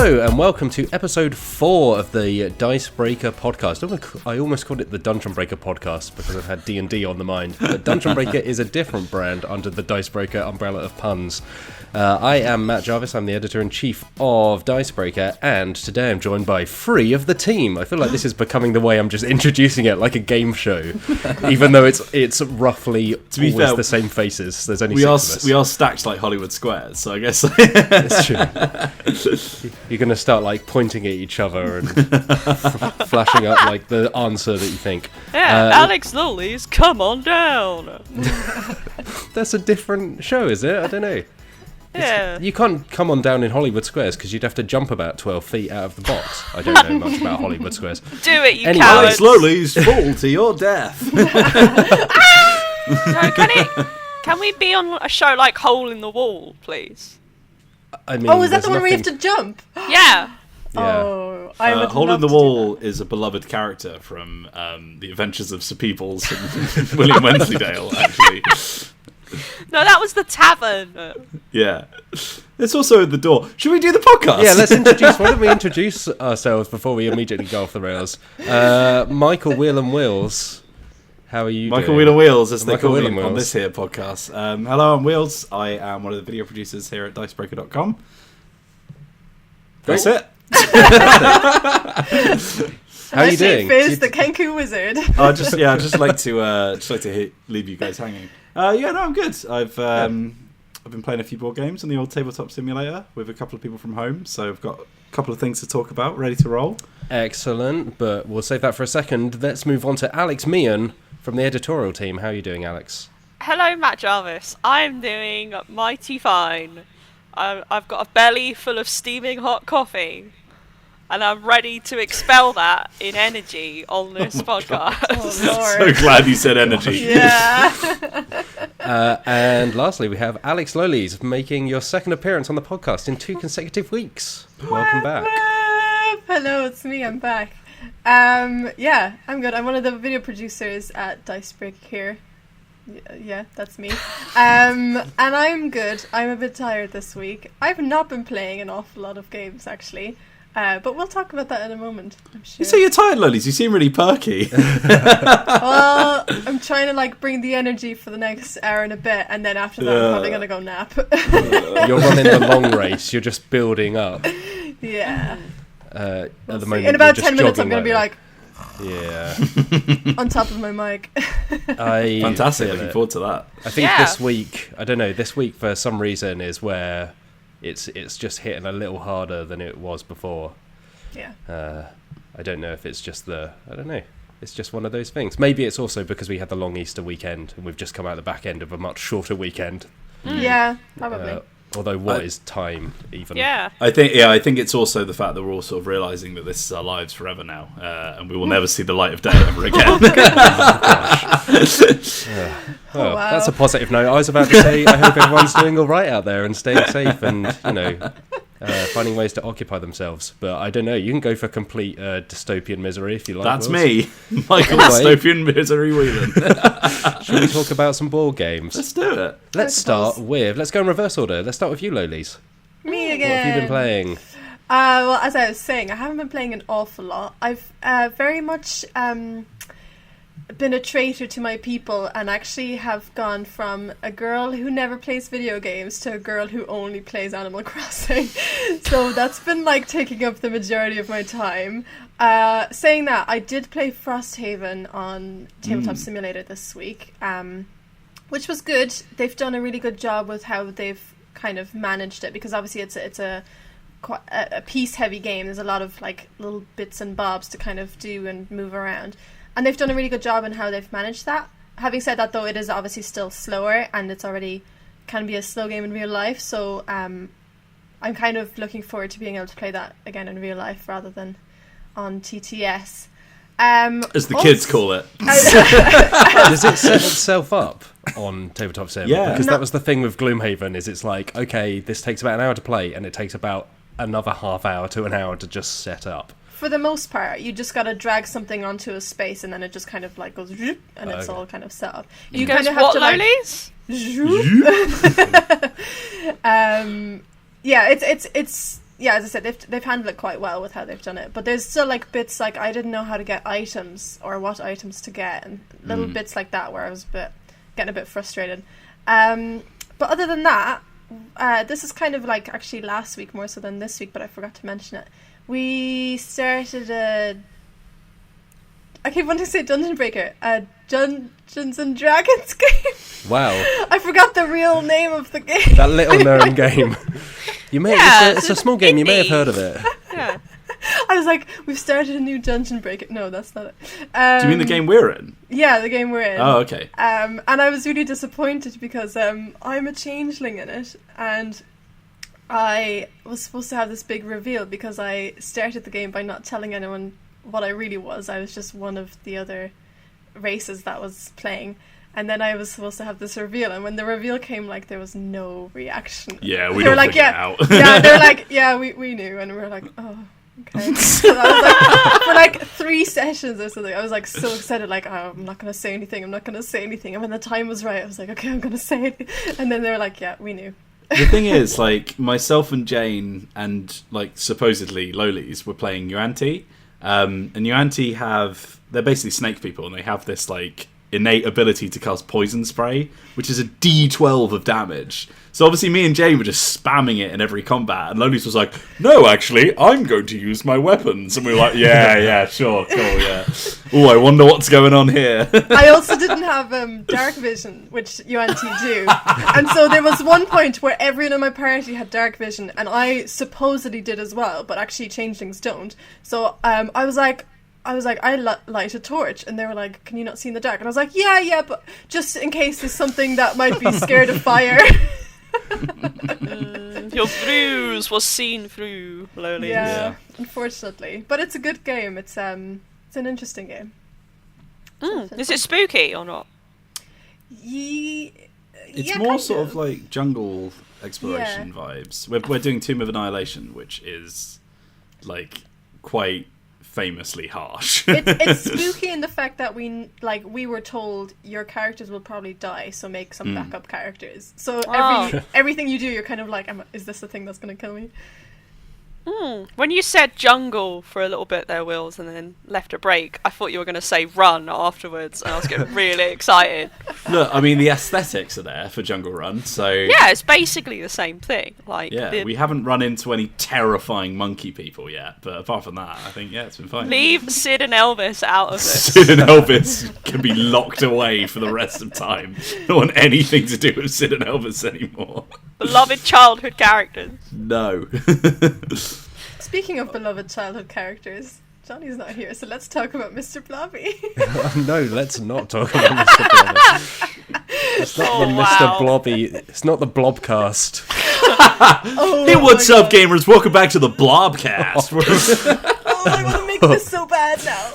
Hello and welcome to episode 4 of the Dicebreaker podcast. I almost called it the Dungeon Breaker podcast because I've had D&D on the mind. But Dungeon Breaker is a different brand under the Dicebreaker umbrella of puns. I am Matt Jarvis, I'm the editor-in-chief of Dicebreaker, and today I'm joined by 3 of the team. I feel like this is becoming the way I'm just introducing it like a game show, even though it's roughly always fair, the same faces. There's only 6 of us. We are stacked like Hollywood squares, so I guess... It's true. You're going to start like pointing at each other and flashing up like the answer that you think. Yeah, Alex Lolies, come on down. That's a different show, is it? I don't know. Yeah. You can't come on down in Hollywood Squares because you'd have to jump about 12 feet out of the box. I don't know much about Hollywood Squares. Do it, you anyway, cowards. Slowly fall to your death. No, can we be on a show like Hole in the Wall, please? I mean, is that the one where you have to jump? Yeah. Oh, I would Hole in love the to Wall is a beloved character from The Adventures of Sir Peebles and William Wensleydale, actually. No, that was the tavern. Yeah. It's also the door. Should we do the podcast? Yeah, why don't we introduce ourselves before we immediately go off the rails? Michael Wheel and Wheels. How are you Michael doing? Wheel and Wheels, as they Michael call Wheel me and Wheels. on this here podcast. Hello, I'm Wheels. I am one of the video producers here at Dicebreaker.com. That's it. How are you doing? Fizz, the Kenku wizard. I'd just like to leave you guys hanging. I'm good. I've been playing a few board games on the old Tabletop Simulator with a couple of people from home, so I've got a couple of things to talk about, ready to roll. Excellent, but we'll save that for a second. Let's move on to Alex Mian from the editorial team. How are you doing, Alex? Hello, Matt Jarvis. I'm doing mighty fine. I've got a belly full of steaming hot coffee, and I'm ready to expel that in energy on this podcast. Oh, Lord. So glad you said energy. Yeah. And lastly, we have Alex Lolies making your second appearance on the podcast in 2 consecutive weeks. Welcome back. Hello, it's me. I'm back. I'm good. I'm one of the video producers at Dicebreaker here. Yeah, that's me. And I'm good. I'm a bit tired this week. I've not been playing an awful lot of games, actually. But we'll talk about that in a moment, I'm sure. You say you're tired, Lolies. You seem really perky. Well, I'm trying to bring the energy for the next hour and a bit, and then after that I'm probably going to go nap. You're running the long race. You're just building up. Yeah. At the See. moment, In about you're just 10 minutes I'm jogging going to be lightly. Yeah. on top of my mic. Fantastic. feel Looking it. forward to that. I think Yeah. this week, I don't know, this week for some reason is where it's just hitting a little harder than it was before. Yeah. I don't know if it's just I don't know. It's just one of those things. Maybe it's also because we had the long Easter weekend and we've just come out the back end of a much shorter weekend. Yeah, probably. Although what is time even? Yeah. I think it's also the fact that we're all sort of realising that this is our lives forever now, and we will never see the light of day ever again. Well, wow. that's a positive note. I was about to say I hope everyone's doing all right out there and staying safe and, finding ways to occupy themselves. But I don't know. You can go for complete dystopian misery if you like. That's Wills. me, Michael Anyway. Dystopian Misery Whelan. Should we talk about some board games? Let's do it. Let's go in reverse order. Let's start with you, Lolies. Me What again. have you been playing? Well, as I was saying, I haven't been playing an awful lot. I've very much been a traitor to my people and actually have gone from a girl who never plays video games to a girl who only plays Animal Crossing. So that's been taking up the majority of my time. Saying that, I did play Frosthaven on Tabletop Simulator this week, which was good. They've done a really good job with how they've kind of managed it, because obviously it's a piece heavy game. There's a lot of little bits and bobs to kind of do and move around, and they've done a really good job in how they've managed that. Having said that, though, it is obviously still slower, and it's already can be a slow game in real life, so I'm kind of looking forward to being able to play that again in real life rather than on TTS. As the kids call it. Does it set itself up on Tabletop Sim? Yeah. Because that was the thing with Gloom Haven, is it's like, okay, this takes about an hour to play, and it takes about another half hour to an hour to just set up. For the most part, you just gotta drag something onto a space, and then it just kind of goes zoop, and it's all kind of set up. You goes kind of have what, to Lolies? zoop. Yeah, it's yeah, as I said, they've handled it quite well with how they've done it. But there's still like bits like I didn't know how to get items or what items to get, and little bits like that where I was getting a bit frustrated. But other than that, this is kind of like actually last week more so than this week, but I forgot to mention it. We started I keep wanting to say Dungeon Breaker, a Dungeons and Dragons game. Wow. I forgot the real name of the game. That little known game. You may it's a small game, you may have heard of it. Yeah. I was like, we've started a new Dungeon Breaker. No, that's not it. Do you mean the game we're in? Yeah, the game we're in. Oh, okay. And I was really disappointed because I'm a changeling in it, and I was supposed to have this big reveal because I started the game by not telling anyone what I really was. I was just one of the other races that was playing. And then I was supposed to have this reveal, and when the reveal came, like, there was no reaction. Yeah, we were don't like, figure it out. Yeah, they were like, yeah, we knew, and we were like, oh, okay. So I was like, for like 3 sessions or something, I was like so excited, like, oh, I'm not going to say anything, And when the time was right, I was like, okay, I'm going to say it. And then they were like, yeah, we knew. The thing is, like, myself and Jane and, like, supposedly Lolies were playing Yuan-Ti. And Yuan-Ti they're basically snake people, and they have this, like, innate ability to cast poison spray, which is a D12 of damage. So obviously me and Jane were just spamming it in every combat, and Lolies was like, no, actually, I'm going to use my weapons. And we were like, yeah, sure, cool, yeah. Oh, I wonder what's going on here. I also didn't have dark vision, which Yuan-Ti do. And so there was one point where everyone in my party had dark vision, and I supposedly did as well, but actually changelings don't. So I was like, I light a torch, and they were like, can you not see in the dark? And I was like, yeah, but just in case there's something that might be scared of fire. Your bruise was seen through, Lolies. Yeah, unfortunately. But it's a good game. It's an interesting game. Is it spooky or not? It's more sort of like jungle exploration vibes. We're doing Tomb of Annihilation, which is like quite famously harsh. It's spooky in the fact that we were told your characters will probably die, so make some backup characters. So everything you do, you're kind of like, is this the thing that's going to kill me? When you said jungle for a little bit there, Wills, and then left a break, I thought you were going to say run afterwards, and I was getting really excited. Look, I mean, the aesthetics are there for Jungle Run, so... Yeah, it's basically the same thing. We haven't run into any terrifying monkey people yet, but apart from that, I think, it's been fine. Leave Sid and Elvis out of it. Sid and Elvis can be locked away for the rest of time. I don't want anything to do with Sid and Elvis anymore. Beloved childhood characters. No. Speaking of beloved childhood characters, Johnny's not here, so let's talk about Mr. Blobby. No, let's not talk about Mr. Blobby. It's not the Mr. Blobby. It's not the Blobcast. Hey, what's up, gamers? Welcome back to the Blobcast. I want to make this so bad now.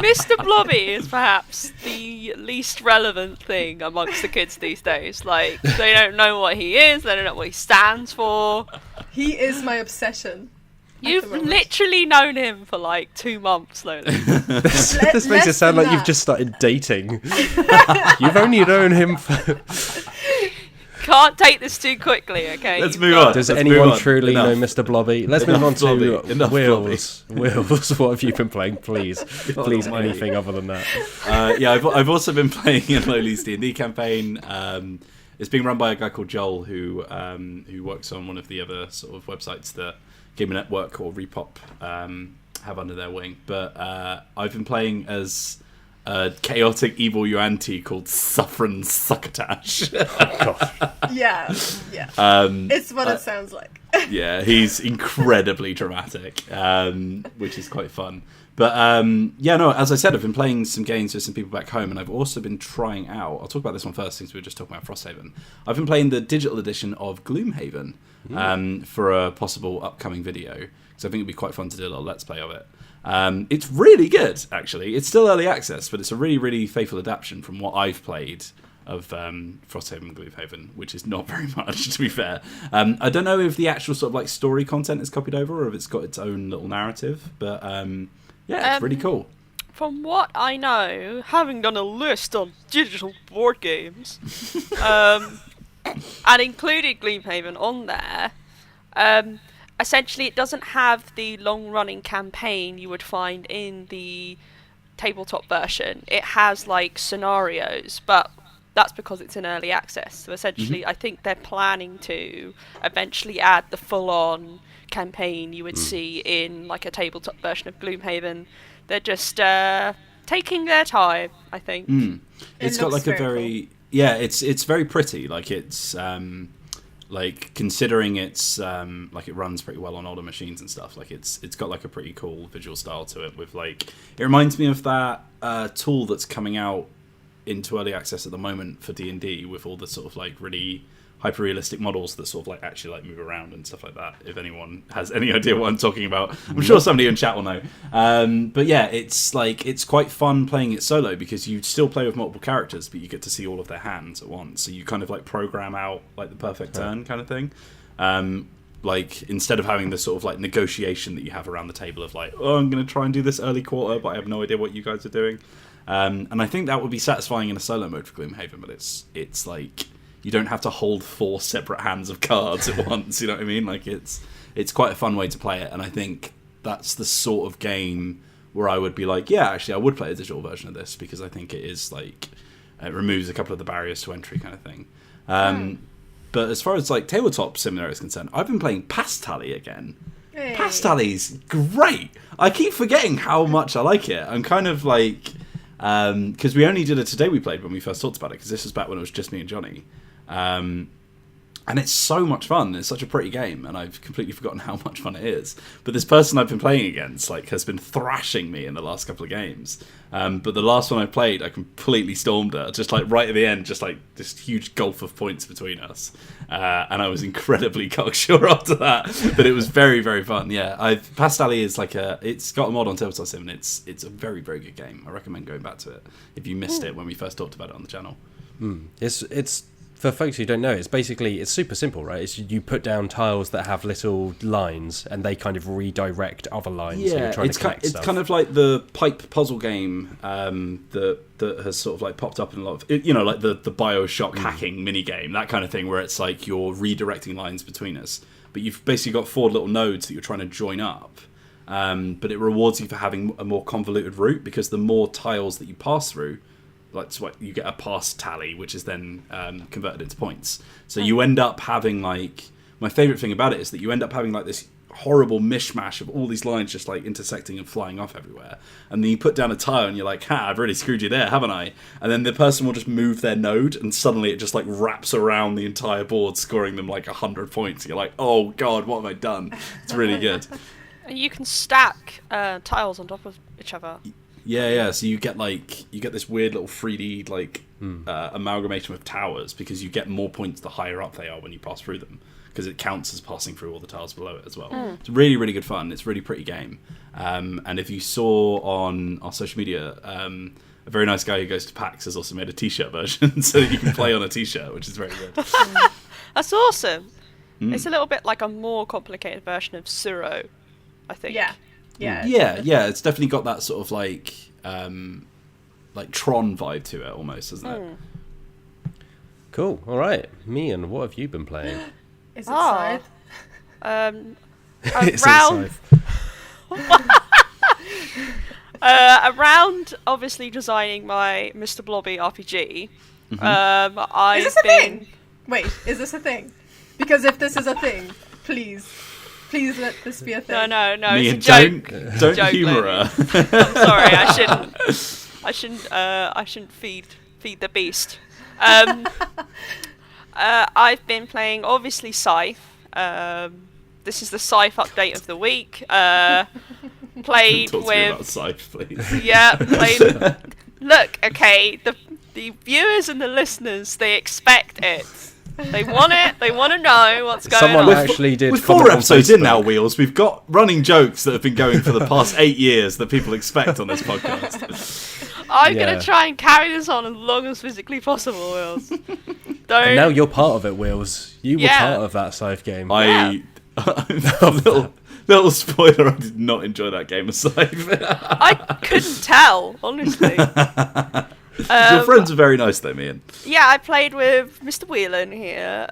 Mr. Blobby is perhaps the least relevant thing amongst the kids these days. Like, they don't know what he is, they don't know what he stands for. He is my obsession. You've literally known him for like 2 months, Lola. This makes it sound like you've just started dating. You've only known him for... Can't take this too quickly, okay? Let's move on. Does anyone truly know Enough. Mr. Blobby? Let's move on to Enough Wills. Wills, what have you been playing? Please, anything other than that. I've also been playing a Lolies D&D campaign. It's being run by a guy called Joel, who works on one of the other sort of websites that Gamer Network or Repop have under their wing. But I've been playing as a chaotic evil Yuan-Ti called Suffren Succotash. Oh, God. Yeah. It's what it sounds like. Yeah, he's incredibly dramatic, which is quite fun. But as I said, I've been playing some games with some people back home, and I've also been trying out, I'll talk about this one first since we were just talking about Frosthaven. I've been playing the digital edition of Gloom Haven for a possible upcoming video, because I think it'd be quite fun to do a little Let's Play of it. It's really good, actually. It's still early access, but it's a really, really faithful adaptation from what I've played of Frosthaven and Gloom Haven, which is not very much, to be fair. I don't know if the actual sort of like story content is copied over or if it's got its own little narrative, but it's really cool. From what I know, having done a list on digital board games, and included Gloom Haven on there, essentially it doesn't have the long-running campaign you would find in the tabletop version. It has like scenarios, but that's because it's in early access. So essentially, I think they're planning to eventually add the full-on campaign you would see in like a tabletop version of Gloom Haven. They're just taking their time, I think. It's got like a very cool. it's very pretty. Like it's like considering it's like it runs pretty well on older machines and stuff. Like it's got like a pretty cool visual style to it. With like it reminds me of that tool that's coming out into early access at the moment for D&D with all the sort of like really hyper realistic models that sort of like actually like move around and stuff like that. If anyone has any idea what I'm talking about, I'm sure somebody in chat will know. But yeah, it's like it's quite fun playing it solo because you still play with multiple characters, but you get to see all of their hands at once. So you kind of like program out like the perfect turn kind of thing. Like instead of having the sort of like negotiation that you have around the table of like, oh, I'm going to try and do this early quarter, but I have no idea what you guys are doing. And I think that would be satisfying in a solo mode for Gloom Haven, but it's like you don't have to hold 4 separate hands of cards at once. You know what I mean? Like it's quite a fun way to play it, and I think that's the sort of game where I would be like, yeah, actually, I would play a digital version of this because I think it is like it removes a couple of the barriers to entry kind of thing. But as far as like tabletop simulator is concerned, I've been playing Pastally again. Hey. Pastally's great. I keep forgetting how much I like it. I'm kind of like because we only did it today. We played when we first talked about it because this was back when it was just me and Johnny. And it's so much fun. It's such a pretty game, and I've completely forgotten how much fun it is. But this person I've been playing against like has been thrashing me in the last couple of games. But the last one I played, I completely stormed her. Just like right at the end, just like this huge gulf of points between us. And I was incredibly cocksure after that. But it was very, very fun. Yeah, Pastally is like it's got a mod on Tabletop Sim, and it's a very, very good game. I recommend going back to it if you missed it when we first talked about it on the channel. It's for folks who don't know, it's super simple, right? It's you put down tiles that have little lines, and they kind of redirect other lines. Yeah, so you're trying to connect it's stuff. kind of like the pipe puzzle game that has sort of like popped up in a lot of, you know, like the BioShock hacking mini game, that kind of thing, where it's like you're redirecting lines between us, but you've basically got 4 little nodes that you're trying to join up. But it rewards you for having a more convoluted route because the more tiles that you pass through, like you get a pass tally, which is then converted into points. So you end up having like, my favourite thing about it is that you end up having like this horrible mishmash of all these lines just like intersecting and flying off everywhere. And then you put down a tile and you're like, I've really screwed you there, haven't I? And then the person will just move their node and suddenly it just like wraps around the entire board, scoring them like 100 points. You're like, oh God, what have I done? It's really good. And you can stack tiles on top of each other. Yeah. So you get this weird little 3D like amalgamation with towers because you get more points the higher up they are when you pass through them because it counts as passing through all the tiles below it as well. It's really, really good fun. It's a really pretty game. And if you saw on our social media, a very nice guy who goes to PAX has also made a t-shirt version so that you can play on a t-shirt, which is very good. That's awesome. It's a little bit like a more complicated version of Suro, I think. Yeah. It's definitely got that sort of like Tron vibe to it almost, isn't it? Cool. All right, Mian, what have you been playing? Is it Scythe? Around around obviously designing my Mr. Blobby RPG. Is this a thing? Wait, is this a thing? Because if this is a thing, please let this be a thing. No, Mian, it's a joke. Don't joke, humour her. I'm sorry, I shouldn't feed the beast. I've been playing obviously Scythe. This is the Scythe update of the week. Played Talk to with me about Scythe, please. Yeah, played. Look, okay, the viewers and the listeners, they expect it. They want it. They want to know what's going on. Someone actually did. With 4 episodes in now, Wheels, we've got running jokes that have been going for the past 8 years that people expect on this podcast. I'm going to try and carry this on as long as physically possible, Wheels. And now you're part of it, Wheels. You were part of that Scythe game. Little spoiler, I did not enjoy that game of Scythe. I couldn't tell, honestly. Your friends are very nice though, Mian. Yeah, I played with Mr. Whelan here.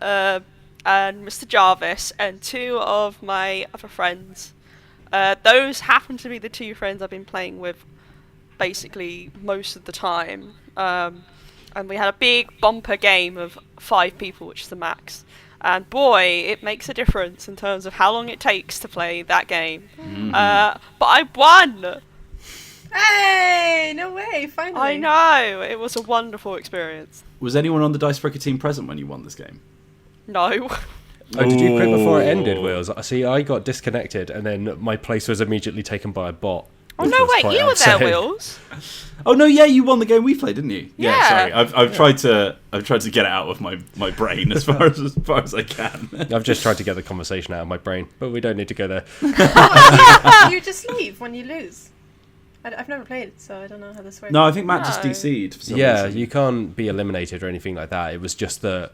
and Mr. Jarvis and 2 of my other friends. Those happen to be the 2 friends I've been playing with basically most of the time. And we had a big bumper game of 5 people, which is the max. And boy, it makes a difference in terms of how long it takes to play that game. But I won! Hey, no way, finally. I know, it was a wonderful experience. Was anyone on the Dicebreaker team present when you won this game? No. Oh, did you quit before it ended, Wheels? See, I got disconnected, and then my place was immediately taken by a bot. Oh no, wait, you were there, Wheels. Oh no, yeah, you won the game we played, didn't you? Yeah. Sorry, I've tried to get it out of my brain as far as I can. I've just tried to get the conversation out of my brain, but we don't need to go there. You just leave when you lose. I've never played it, so I don't know how this works. No, I think Matt just DC'd for some reason. You can't be eliminated or anything like that. It was just that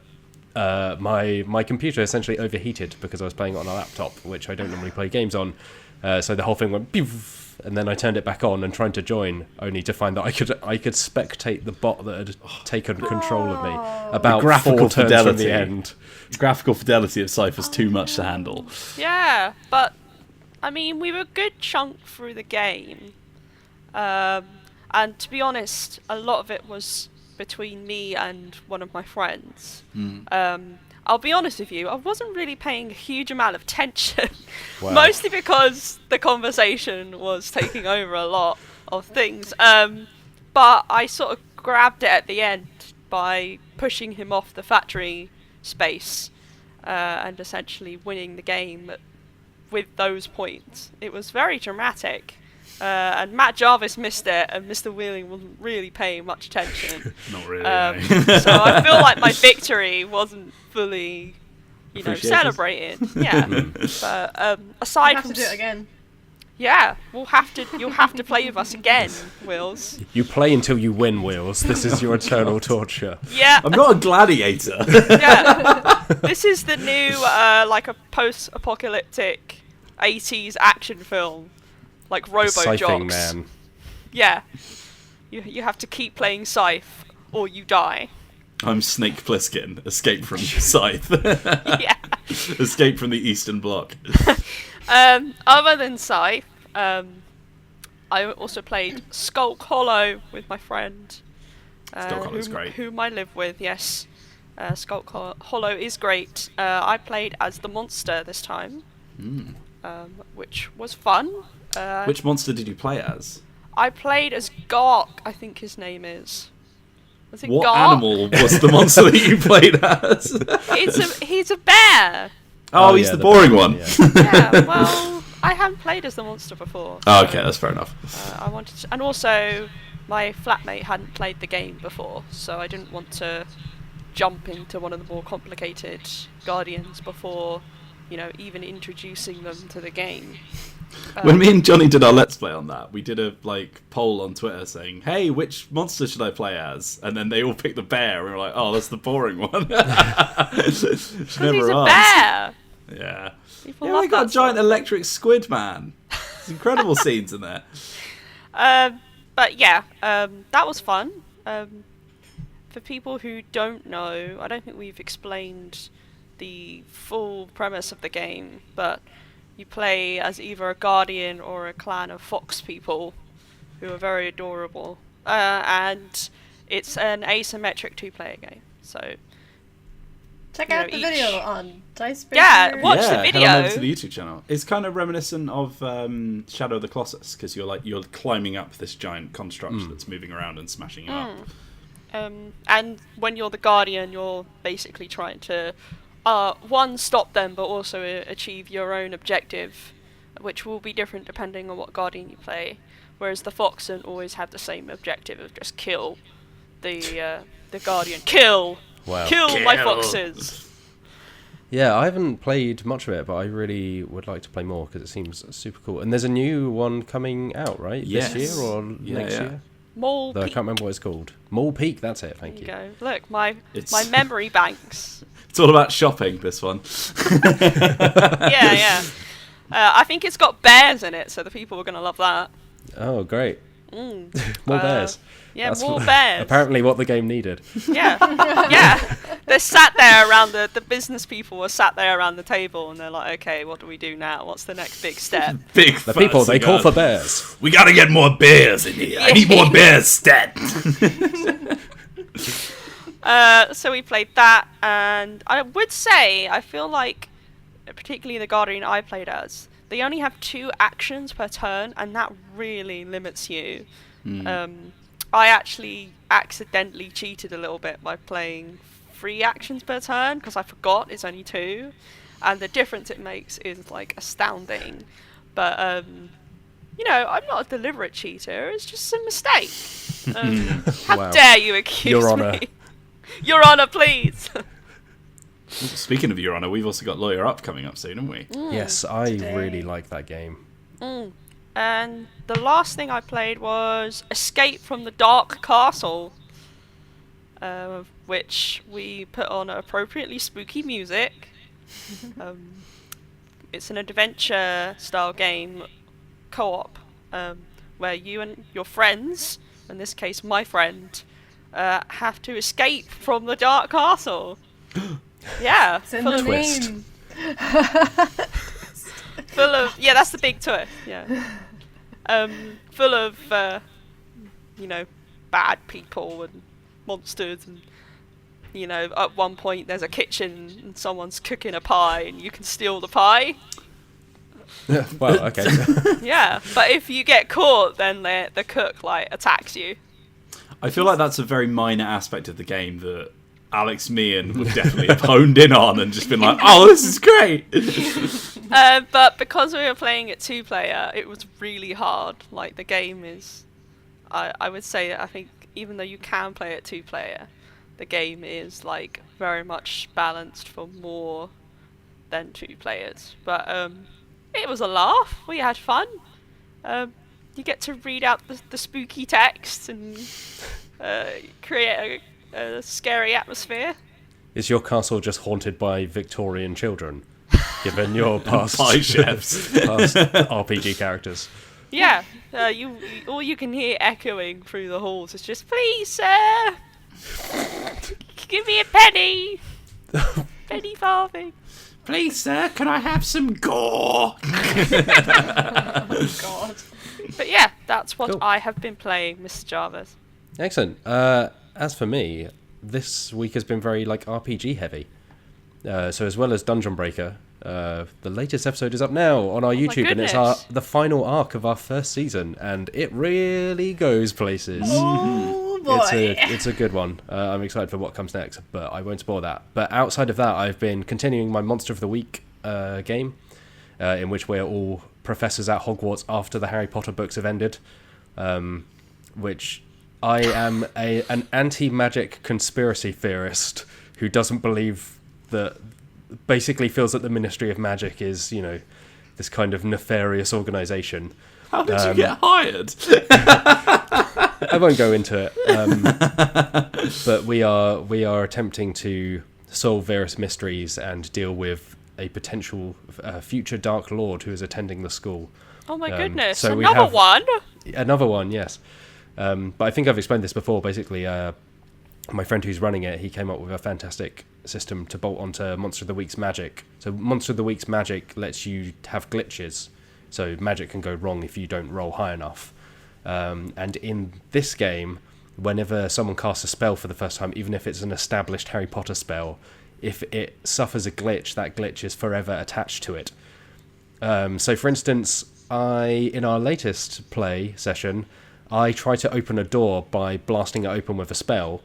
my computer essentially overheated because I was playing it on a laptop, which I don't normally play games on. So the whole thing went poof, and then I turned it back on and tried to join, only to find that I could spectate the bot that had taken control of me about 4 turns from the end. Graphical fidelity of Cypher's too much to handle. Yeah, but I mean, we were a good chunk through the game. And to be honest, a lot of it was between me and one of my friends. I'll be honest with you, I wasn't really paying a huge amount of attention. Wow. Mostly because the conversation was taking over a lot of things. But I sort of grabbed it at the end by pushing him off the factory space and essentially winning the game with those points. It was very dramatic. And Matt Jarvis missed it, and Mr. Wheeling wasn't really paying much attention. Not really. So I feel like my victory wasn't fully, celebrated. Yeah. But aside You'll have from to do it again. yeah, you'll have to play with us again, Wills. You play until you win, Wheels. This is your eternal torture. Yeah. I'm not a gladiator. Yeah. This is the new like a post-apocalyptic 80s action film. Like Scything Robo-Jocks. Man. Yeah. You have to keep playing Scythe, or you die. I'm Snake Plissken, escape from Scythe. Yeah. Escape from the Eastern Bloc. Other than Scythe, I also played Skulk Hollow with my friend. Skulk Hollow's great. Whom I live with, yes. Skulk Hollow is great. I played as the monster this time, which was fun. Which monster did you play as? I played as Gark, I think his name is. Was it What Gark? animal was the monster that you played as? He's a bear. Oh, he's yeah, the boring one. Yeah. Yeah, well, I haven't played as the monster before. Oh, okay, that's fair enough. I wanted to, and also my flatmate hadn't played the game before, so I didn't want to jump into one of the more complicated Guardians before, even introducing them to the game. When me and Johnny did our Let's Play on that, we did a poll on Twitter saying, "Hey, which monster should I play as?" And then they all picked the bear. We were like, "Oh, that's the boring one." Because he's a bear. Yeah. People Yeah, love we got a that giant stuff. electric squid man. There's incredible scenes in there. But yeah, that was fun. For people who don't know, I don't think we've explained the full premise of the game, but you play as either a guardian or a clan of fox people who are very adorable. And it's an asymmetric 2-player game. So Check out the video on Dicebreaker. Yeah, watch the video. Head on over to the YouTube channel. It's kind of reminiscent of Shadow of the Colossus because you're climbing up this giant construct that's moving around and smashing you up. And when you're the guardian, you're basically trying to one, stop them, but also achieve your own objective, which will be different depending on what guardian you play. Whereas the Foxen always have the same objective of just kill the guardian. Kill my foxes. Yeah, I haven't played much of it, but I really would like to play more because it seems super cool. And there's a new one coming out, right? Yes. This year or next year? Mole Though I Peak. can't remember what it's called. Mole Peak, that's it, thank you. There you go. Look, my memory banks. It's all about shopping, this one. Yeah. I think it's got bears in it, so the people are going to love that. Oh, great. More bears. Yeah, That's more bears. Apparently what the game needed. Yeah. They're sat there around the business people were sat there around the table, and they're like, okay, what do we do now? What's the next big step? The people, they call for bears. We gotta get more bears in here. I need more bears, stat. So we played that, and I would say I feel like, particularly the Guardian I played as, they only have 2 actions per turn, and that really limits you. I actually accidentally cheated a little bit by playing 3 actions per turn because I forgot it's only 2, and the difference it makes is like astounding. But I'm not a deliberate cheater. It's just a mistake. How dare you accuse Your Honor. me? Your Honor, please. Speaking of Your Honor, we've also got Lawyer Up coming up soon, haven't we? Yes, I really like that game. And the last thing I played was Escape from the Dark Castle, which we put on appropriately spooky music. It's an adventure-style game, co-op, where you and your friends, in this case my friend, have to escape from the Dark Castle. Yeah, It's in full the of name. full of that's the big twist. Yeah, full of bad people and monsters, and at one point there's a kitchen and someone's cooking a pie and you can steal the pie. Well, okay. Yeah, but if you get caught, then the cook attacks you. I feel like that's a very minor aspect of the game that Alex Meehan would definitely have honed in on and just been like, oh, this is great. But because we were playing it 2-player, it was really hard. Like, the game is, I would say, I think even though you can play it 2-player, the game is very much balanced for more than 2 players. But it was a laugh. We had fun. You get to read out the spooky text and create a scary atmosphere. Is your castle just haunted by Victorian children, given your past Pie chefs. past RPG characters? Yeah, all you can hear echoing through the halls is just, please, sir, give me a penny, penny farthing. Please, sir, can I have some gore? Oh God. But yeah, that's what Cool. I have been playing, Mr. Jarvis. Excellent. As for me, this week has been very RPG heavy. So as well as Dungeon Breaker, the latest episode is up now on our YouTube, and it's goodness. the final arc of our first season, and it really goes places. Oh boy. It's a good one. I'm excited for what comes next, but I won't spoil that. But outside of that, I've been continuing my Monster of the Week game, in which we're all professors at Hogwarts after the Harry Potter books have ended, which I am an anti-magic conspiracy theorist who doesn't believe that, basically feels that the Ministry of Magic is, this kind of nefarious organisation. How did you get hired? I won't go into it, but we are attempting to solve various mysteries and deal with a potential future Dark Lord who is attending the school. Oh my goodness, so we another have- one? Another one, yes. But I think I've explained this before. Basically, my friend who's running it, he came up with a fantastic system to bolt onto Monster of the Week's magic. So Monster of the Week's magic lets you have glitches. So magic can go wrong if you don't roll high enough. And in this game, whenever someone casts a spell for the first time, even if it's an established Harry Potter spell, if it suffers a glitch, that glitch is forever attached to it. So for instance, in our latest play session, I tried to open a door by blasting it open with a spell,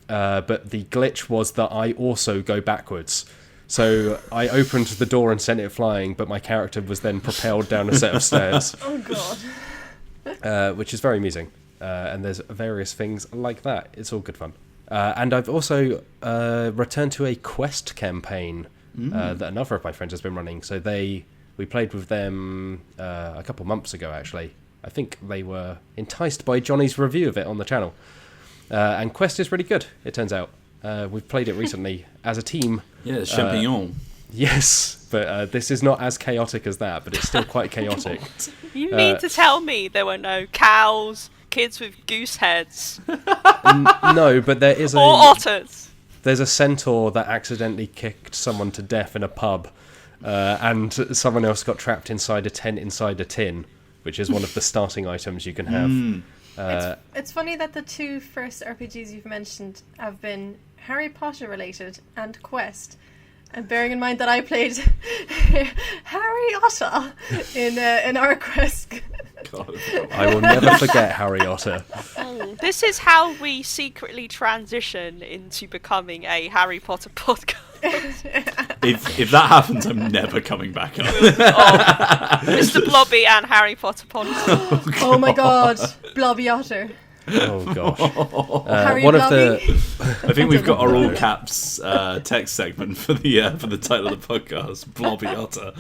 but the glitch was that I also go backwards. So I opened the door and sent it flying, but my character was then propelled down a set of stairs. Oh God. Which is very amusing. And there's various things like that. It's all good fun. And I've also returned to a quest campaign that another of my friends has been running. So we played with them a couple months ago, actually. I think they were enticed by Johnny's review of it on the channel. And Quest is really good, it turns out. We've played it recently as a team. Yeah, champignon. Yes, but this is not as chaotic as that, but it's still quite chaotic. You mean to tell me there were no cows, kids with goose heads, No, but there is or otters? there's a centaur that accidentally kicked someone to death in a pub, and someone else got trapped inside a tent inside a tin, which is one of the starting items you can have. It's funny that the two first RPGs you've mentioned have been Harry Potter related and Quest. And bearing in mind that I played Harry Otter in our Quest. God. I will never forget Harry Otter. This is how we secretly transition into becoming a Harry Potter podcast. If that happens, I'm never coming back on. Mr. Blobby and Harry Potter podcast. Oh my god, Blobby Otter. Oh gosh. Harry One Blobby. of the I think we've got our all caps text segment for the title of the podcast, Blobby Otter.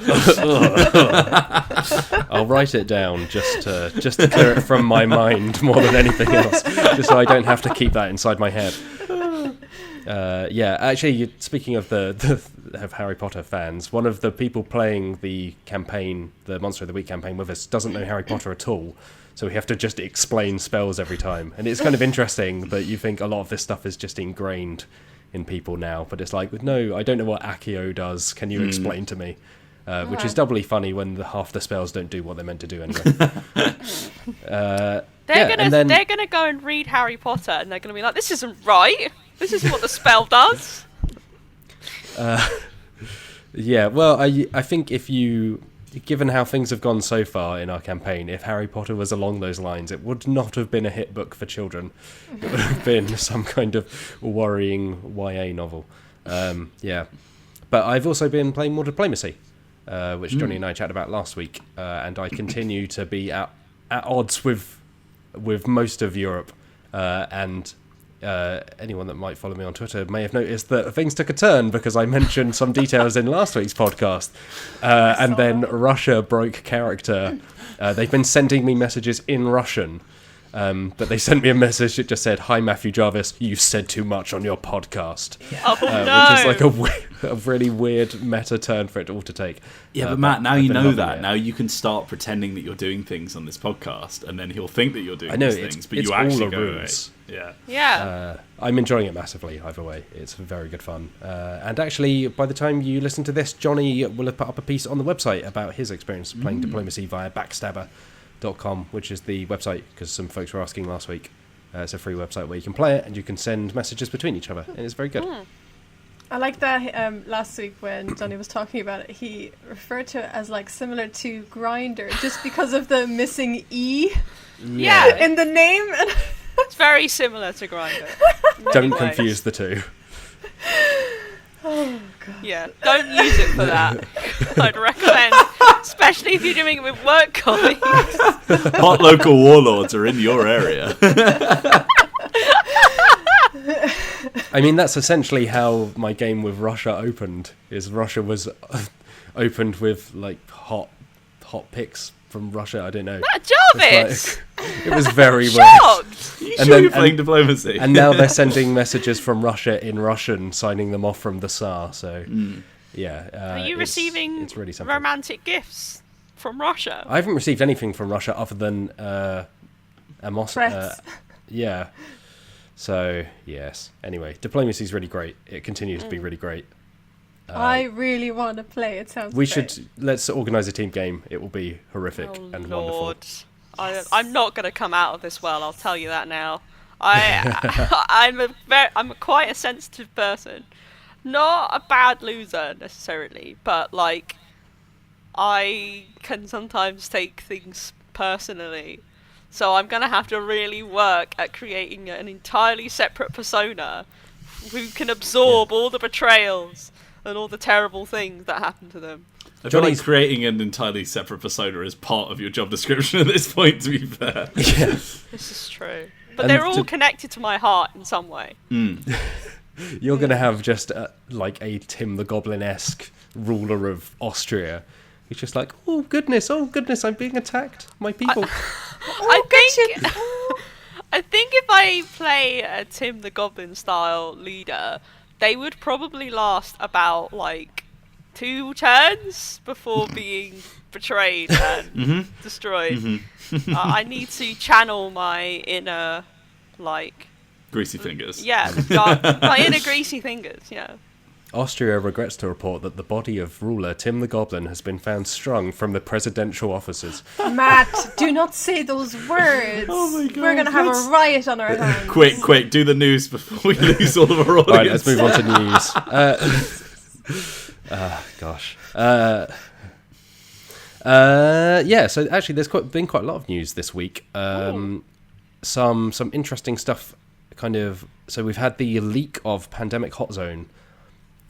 I'll write it down just to clear it from my mind more than anything else, just so I don't have to keep that inside my head. Actually, speaking of of Harry Potter fans, one of the people playing the campaign, the Monster of the Week campaign with us, doesn't know Harry Potter at all. So we have to just explain spells every time. And it's kind of interesting that you think a lot of this stuff is just ingrained in people now. But it's like, no, I don't know what Accio does. Can you explain to me? Which is doubly funny when half the spells don't do what they're meant to do anyway. They're gonna go and read Harry Potter and they're gonna be like, this isn't right. This is what the spell does. Well, I think given how things have gone so far in our campaign, if Harry Potter was along those lines, it would not have been a hit book for children. It would have been some kind of worrying YA novel. But I've also been playing more Diplomacy, which Johnny and I chatted about last week, and I continue to be at odds with most of Europe, and anyone that might follow me on Twitter may have noticed that things took a turn because I mentioned some details in last week's podcast, and then Russia broke character. They've been sending me messages in Russian, but they sent me a message that just said, "Hi Matthew Jarvis, you said too much on your podcast," which is like a really weird meta turn for it all to take. Yeah, but Matt, now you know that. Now you can start pretending that you're doing things on this podcast, and then he'll think that you're doing these things, but it's you actually all go away. ruse. Yeah. I'm enjoying it massively either way. It's very good fun. And actually, by the time you listen to this, Johnny will have put up a piece on the website about his experience playing Diplomacy via Backstabber.com, which is the website, because some folks were asking last week. It's a free website where you can play it and you can send messages between each other, and it's very good. I like that last week when Johnny was talking about it, he referred to it as like similar to Grindr just because of the missing E in the name. It's very similar to Grindr. Don't confuse the two. Oh god. Yeah, don't use it for that. I'd recommend, especially if you're doing it with work colleagues. Hot local warlords are in your area. I mean, that's essentially how my game with Russia opened. Is Russia was opened with like hot pics from Russia. I don't know. Matt Jarvis. It was very weird. Shocked. Are you sure you're playing Diplomacy? And now they're sending messages from Russia in Russian, signing them off from the Tsar. So, Are you receiving it's really something. romantic gifts from Russia? I haven't received anything from Russia other than Threats. Yeah. So, yes. Anyway, Diplomacy is really great. It continues to be really great. I really want to play. It sounds great. Let's organise a team game. It will be horrific and wonderful. I'm not going to come out of this well. I'll tell you that now. I'm quite a sensitive person, not a bad loser necessarily, but like I can sometimes take things personally. So I'm going to have to really work at creating an entirely separate persona who can absorb all the betrayals and all the terrible things that happen to them. I feel like creating an entirely separate persona is part of your job description at this point, to be fair. Yeah. This is true. But they're all connected to my heart in some way. You're going to have just like a Tim the Goblin-esque ruler of Austria. He's just like, oh goodness, I'm being attacked. My people. I think if I play a Tim the Goblin style leader, they would probably last about like 2 turns before being betrayed and destroyed. I need to channel my inner like Greasy fingers. Yeah, my inner greasy fingers. Yeah. Austria regrets to report that the body of ruler Tim the Goblin has been found strung from the presidential offices. Matt, do not say those words. Oh my God, We're going to have a riot on our hands. Quick, do the news before we lose all of our audience. All right, let's move on to news. Gosh. Yeah, so actually there's been quite a lot of news this week. Some interesting stuff, kind of. So we've had the leak of Pandemic Hot Zone,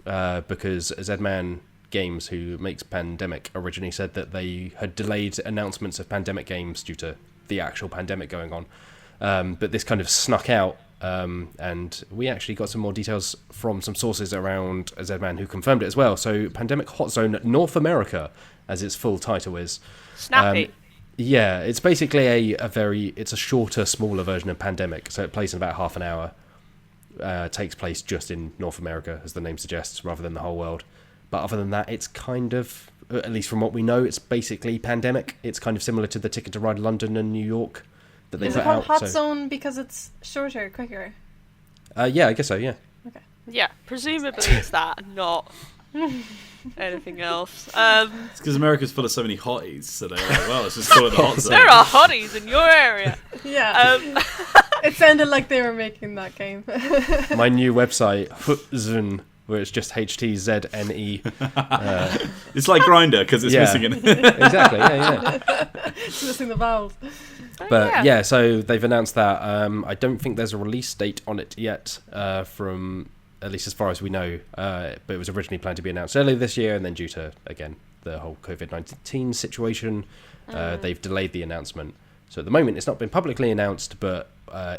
because Zedman Games, who makes Pandemic, originally said that they had delayed announcements of Pandemic games due to the actual pandemic going on. But this kind of snuck out, and we actually got some more details from some sources around Zedman who confirmed it as well. So Pandemic Hot Zone North America, as its full title is. Snappy. Yeah, it's basically it's a shorter, smaller version of Pandemic. So it plays in about half an hour. Takes place just in North America, as the name suggests, rather than the whole world. But other than that, it's kind of, at least from what we know, it's basically Pandemic. It's kind of similar to the Ticket to Ride London and New York that they Is put it called out. Hot Zone because it's shorter, quicker? Yeah, I guess so. Yeah. Okay. Yeah, presumably it's that, not anything else. It's because America's full of so many hotties, so they're like, well, let's just call it the hot zone. There are hotties in your area. Yeah. It sounded like they were making that game. My new website, Hutzn, where it's just HTZNE. It's like Grindr because it's missing it. Exactly. Yeah. It's missing the vowels. But yeah, so they've announced that. I don't think there's a release date on it yet, from at least as far as we know. But it was originally planned to be announced earlier this year, and then due to, again, the whole COVID-19 situation, they've delayed the announcement. So at the moment, it's not been publicly announced, but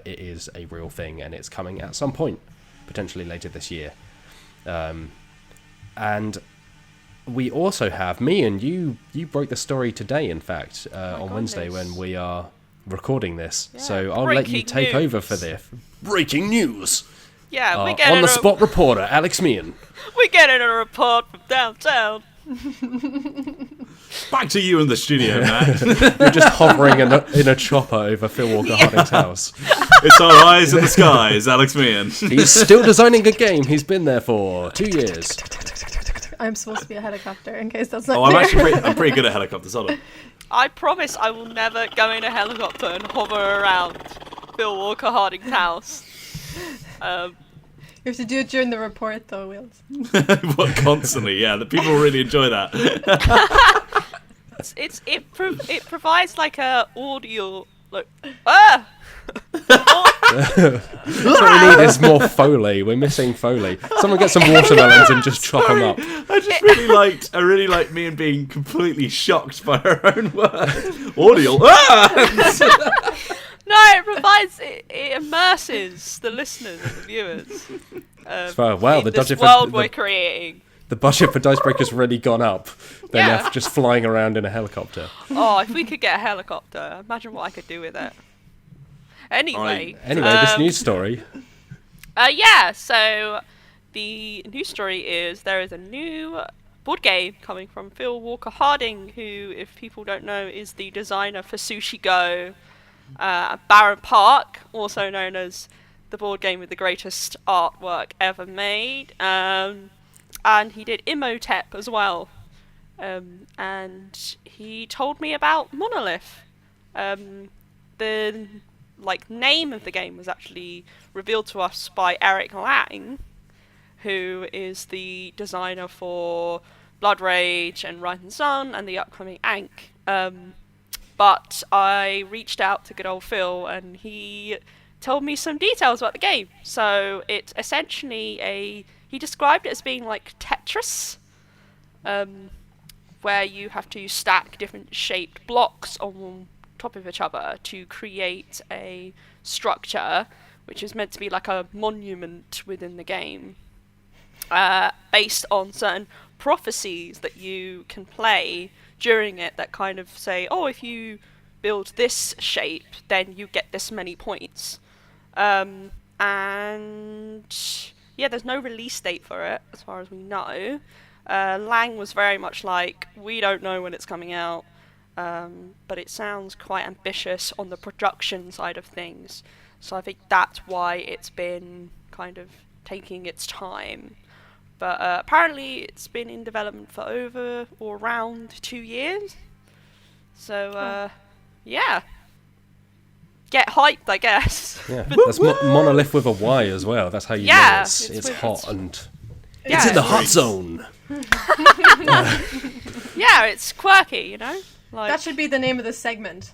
it is a real thing, and it's coming at some point, potentially later this year. And we also have, Mian, you broke the story today, in fact, on Wednesday when we are recording this. Yeah, so I'll let you take news. over for this. Breaking news! Yeah, we On the spot reporter, Alex Mian. We're getting a report from downtown. Back to you in the studio, Matt. You're just hovering in a chopper over Phil Walker Harding's house. It's our eyes in the skies, Alex Meehan. He's still designing a game he's been there for 2 years. I'm supposed to be a helicopter, in case that's not Oh, clear. I'm pretty good at helicopters, hold on. I promise I will never go in a helicopter and hover around Phil Walker Harding's house. You have to do it during the report, though, Wills. What, constantly? Yeah, the people really enjoy that. It provides like a audio like What we need is more Foley. We're missing Foley. Someone get some watermelons and just chop them up. I really liked Meehan being completely shocked by her own words. Audio. Ah! No, it immerses the listeners and the viewers. Wow, in this world we're creating. The budget for Dicebreaker's really gone up. They're Yeah. left just flying around in a helicopter. Oh, if we could get a helicopter, imagine what I could do with it. Anyway, This news story. yeah. So the news story is there is a new board game coming from Phil Walker Harding, who, if people don't know, is the designer for Sushi Go, Barron Park, also known as the board game with the greatest artwork ever made, and he did Imhotep as well. And he told me about Monolith. The name of the game was actually revealed to us by Eric Lang, who is the designer for Blood Rage and Rising Sun and the upcoming Ankh. But I reached out to good old Phil, and he told me some details about the game. So it's essentially he described it as being like Tetris, where you have to stack different shaped blocks on top of each other to create a structure, which is meant to be like a monument within the game, based on certain prophecies that you can play during it that kind of say, oh, if you build this shape, then you get this many points. And yeah, there's no release date for it, as far as we know. Lang was very much like, we don't know when it's coming out. but it sounds quite ambitious on the production side of things. So I think that's why it's been kind of taking its time. But apparently it's been in development for over or around 2 years. So, yeah. Get hyped, I guess. Yeah, that's Monolith with a Y as well. That's how you know it's hot and it's in the hot zone. Yeah, it's quirky, you know? Like, That should be the name of the segment.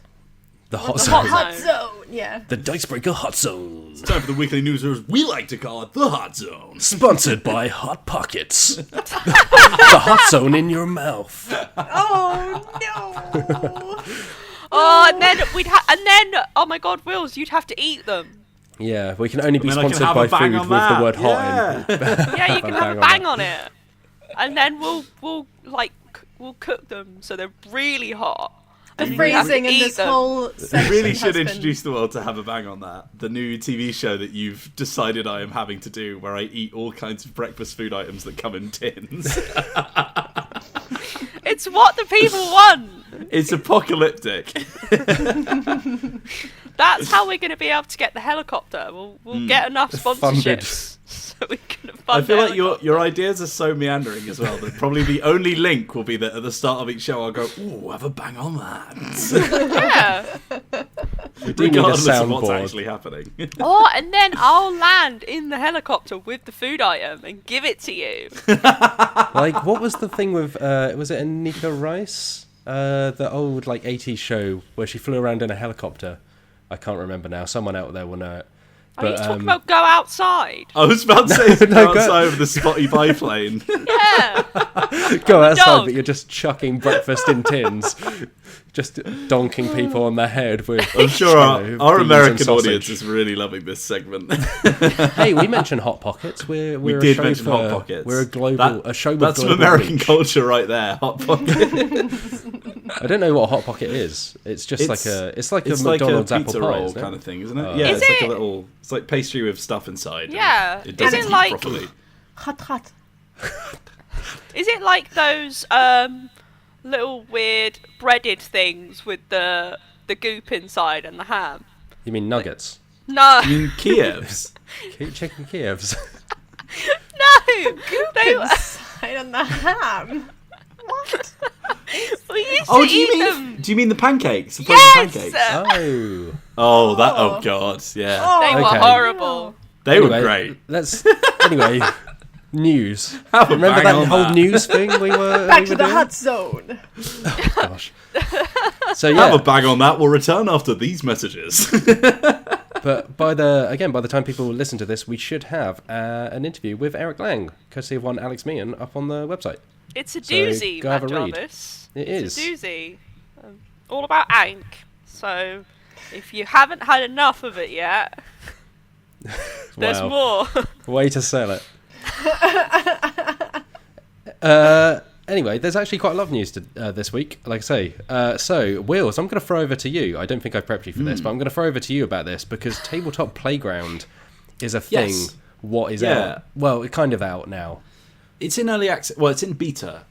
The hot the zone. hot Hot zone, yeah. The Dicebreaker Hot Zone. Time for the weekly news, or as we like to call it, the Hot Zone. Sponsored by Hot Pockets. The hot zone in your mouth. Oh no! oh, and then oh my God, Wills, you'd have to eat them. Yeah, we can only be And then I can sponsored have by a bang food on with that. the word hot in. Yeah, you can have a bang on it, and then we'll cook them so they're really hot. The And then you have to phrasing in eat this them. whole You section really has should been- introduce the world to Have a Bang on That, the new TV show that you've decided I am having to do, where I eat all kinds of breakfast food items that come in tins. It's what the people want. It's apocalyptic. That's how we're going to be able to get the helicopter. We'll get enough Funded. sponsorships so we can fund I feel the like your ideas are so meandering as well that probably the only link will be that at the start of each show I'll go, ooh, have a bang on that. Yeah. We do need a Regardless of what's soundboard. actually happening. Oh, and then I'll land in the helicopter with the food item and give it to you. Like, what was the thing with, was it Anika Rice? The old, 80s show where she flew around in a helicopter. I can't remember now. Someone out there will know it. Are you talking about Go Outside? I was about to say, no, go outside of the spotty biplane. Yeah. Go outside, dog. but you're just chucking breakfast in tins. Just donking people on the head with. I'm sure our beans and American sausage. audience is really loving this segment. Hey, we mentioned Hot Pockets. We're We a did show mention for- Hot Pockets. We're a show with That's some global American reach. culture right there. Hot Pockets. I don't know what a Hot Pocket is. It's just like a McDonald's a apple pizza pie, roll isn't it? kind of thing, isn't it? Oh. yeah, Is it's like it? a little. It's like pastry with stuff inside. and Yeah. It doesn't Is it heat like- properly. Hot. Is it like those little weird breaded things with the goop inside and the ham? You mean nuggets? No. You mean Kievs? Chicken Kievs. No. They, Inside on the ham. What? we used Oh, to do you eat mean them. do you mean the pancakes? The frozen Yes. pancakes? Oh. Oh, that. Oh. Oh God, yeah. They were Okay. horrible. They Anyway, were great. Let's anyway. News. Have a Remember bang that on whole that. news thing we were Back we to were the doing? hot zone. Oh, gosh. So Have yeah, a bang on that. We'll return after these messages. but by the time people listen to this, we should have an interview with Eric Lang, courtesy of one Alex Meehan, up on the website. It's a So, doozy, go Matt have a read. Jarvis. It It's is. a doozy. All about Ank. So, if you haven't had enough of it yet, there's Wow. more. Way to sell it. Anyway, there's actually quite a lot of news this week, like I say. So, Wills, I'm going to throw over to you. I don't think I've prepped you for this, but I'm going to throw over to you about this because Tabletop Playground is a thing. Yes. What is Yeah. out? Well, it's kind of out now. It's in early access. Well, it's in beta.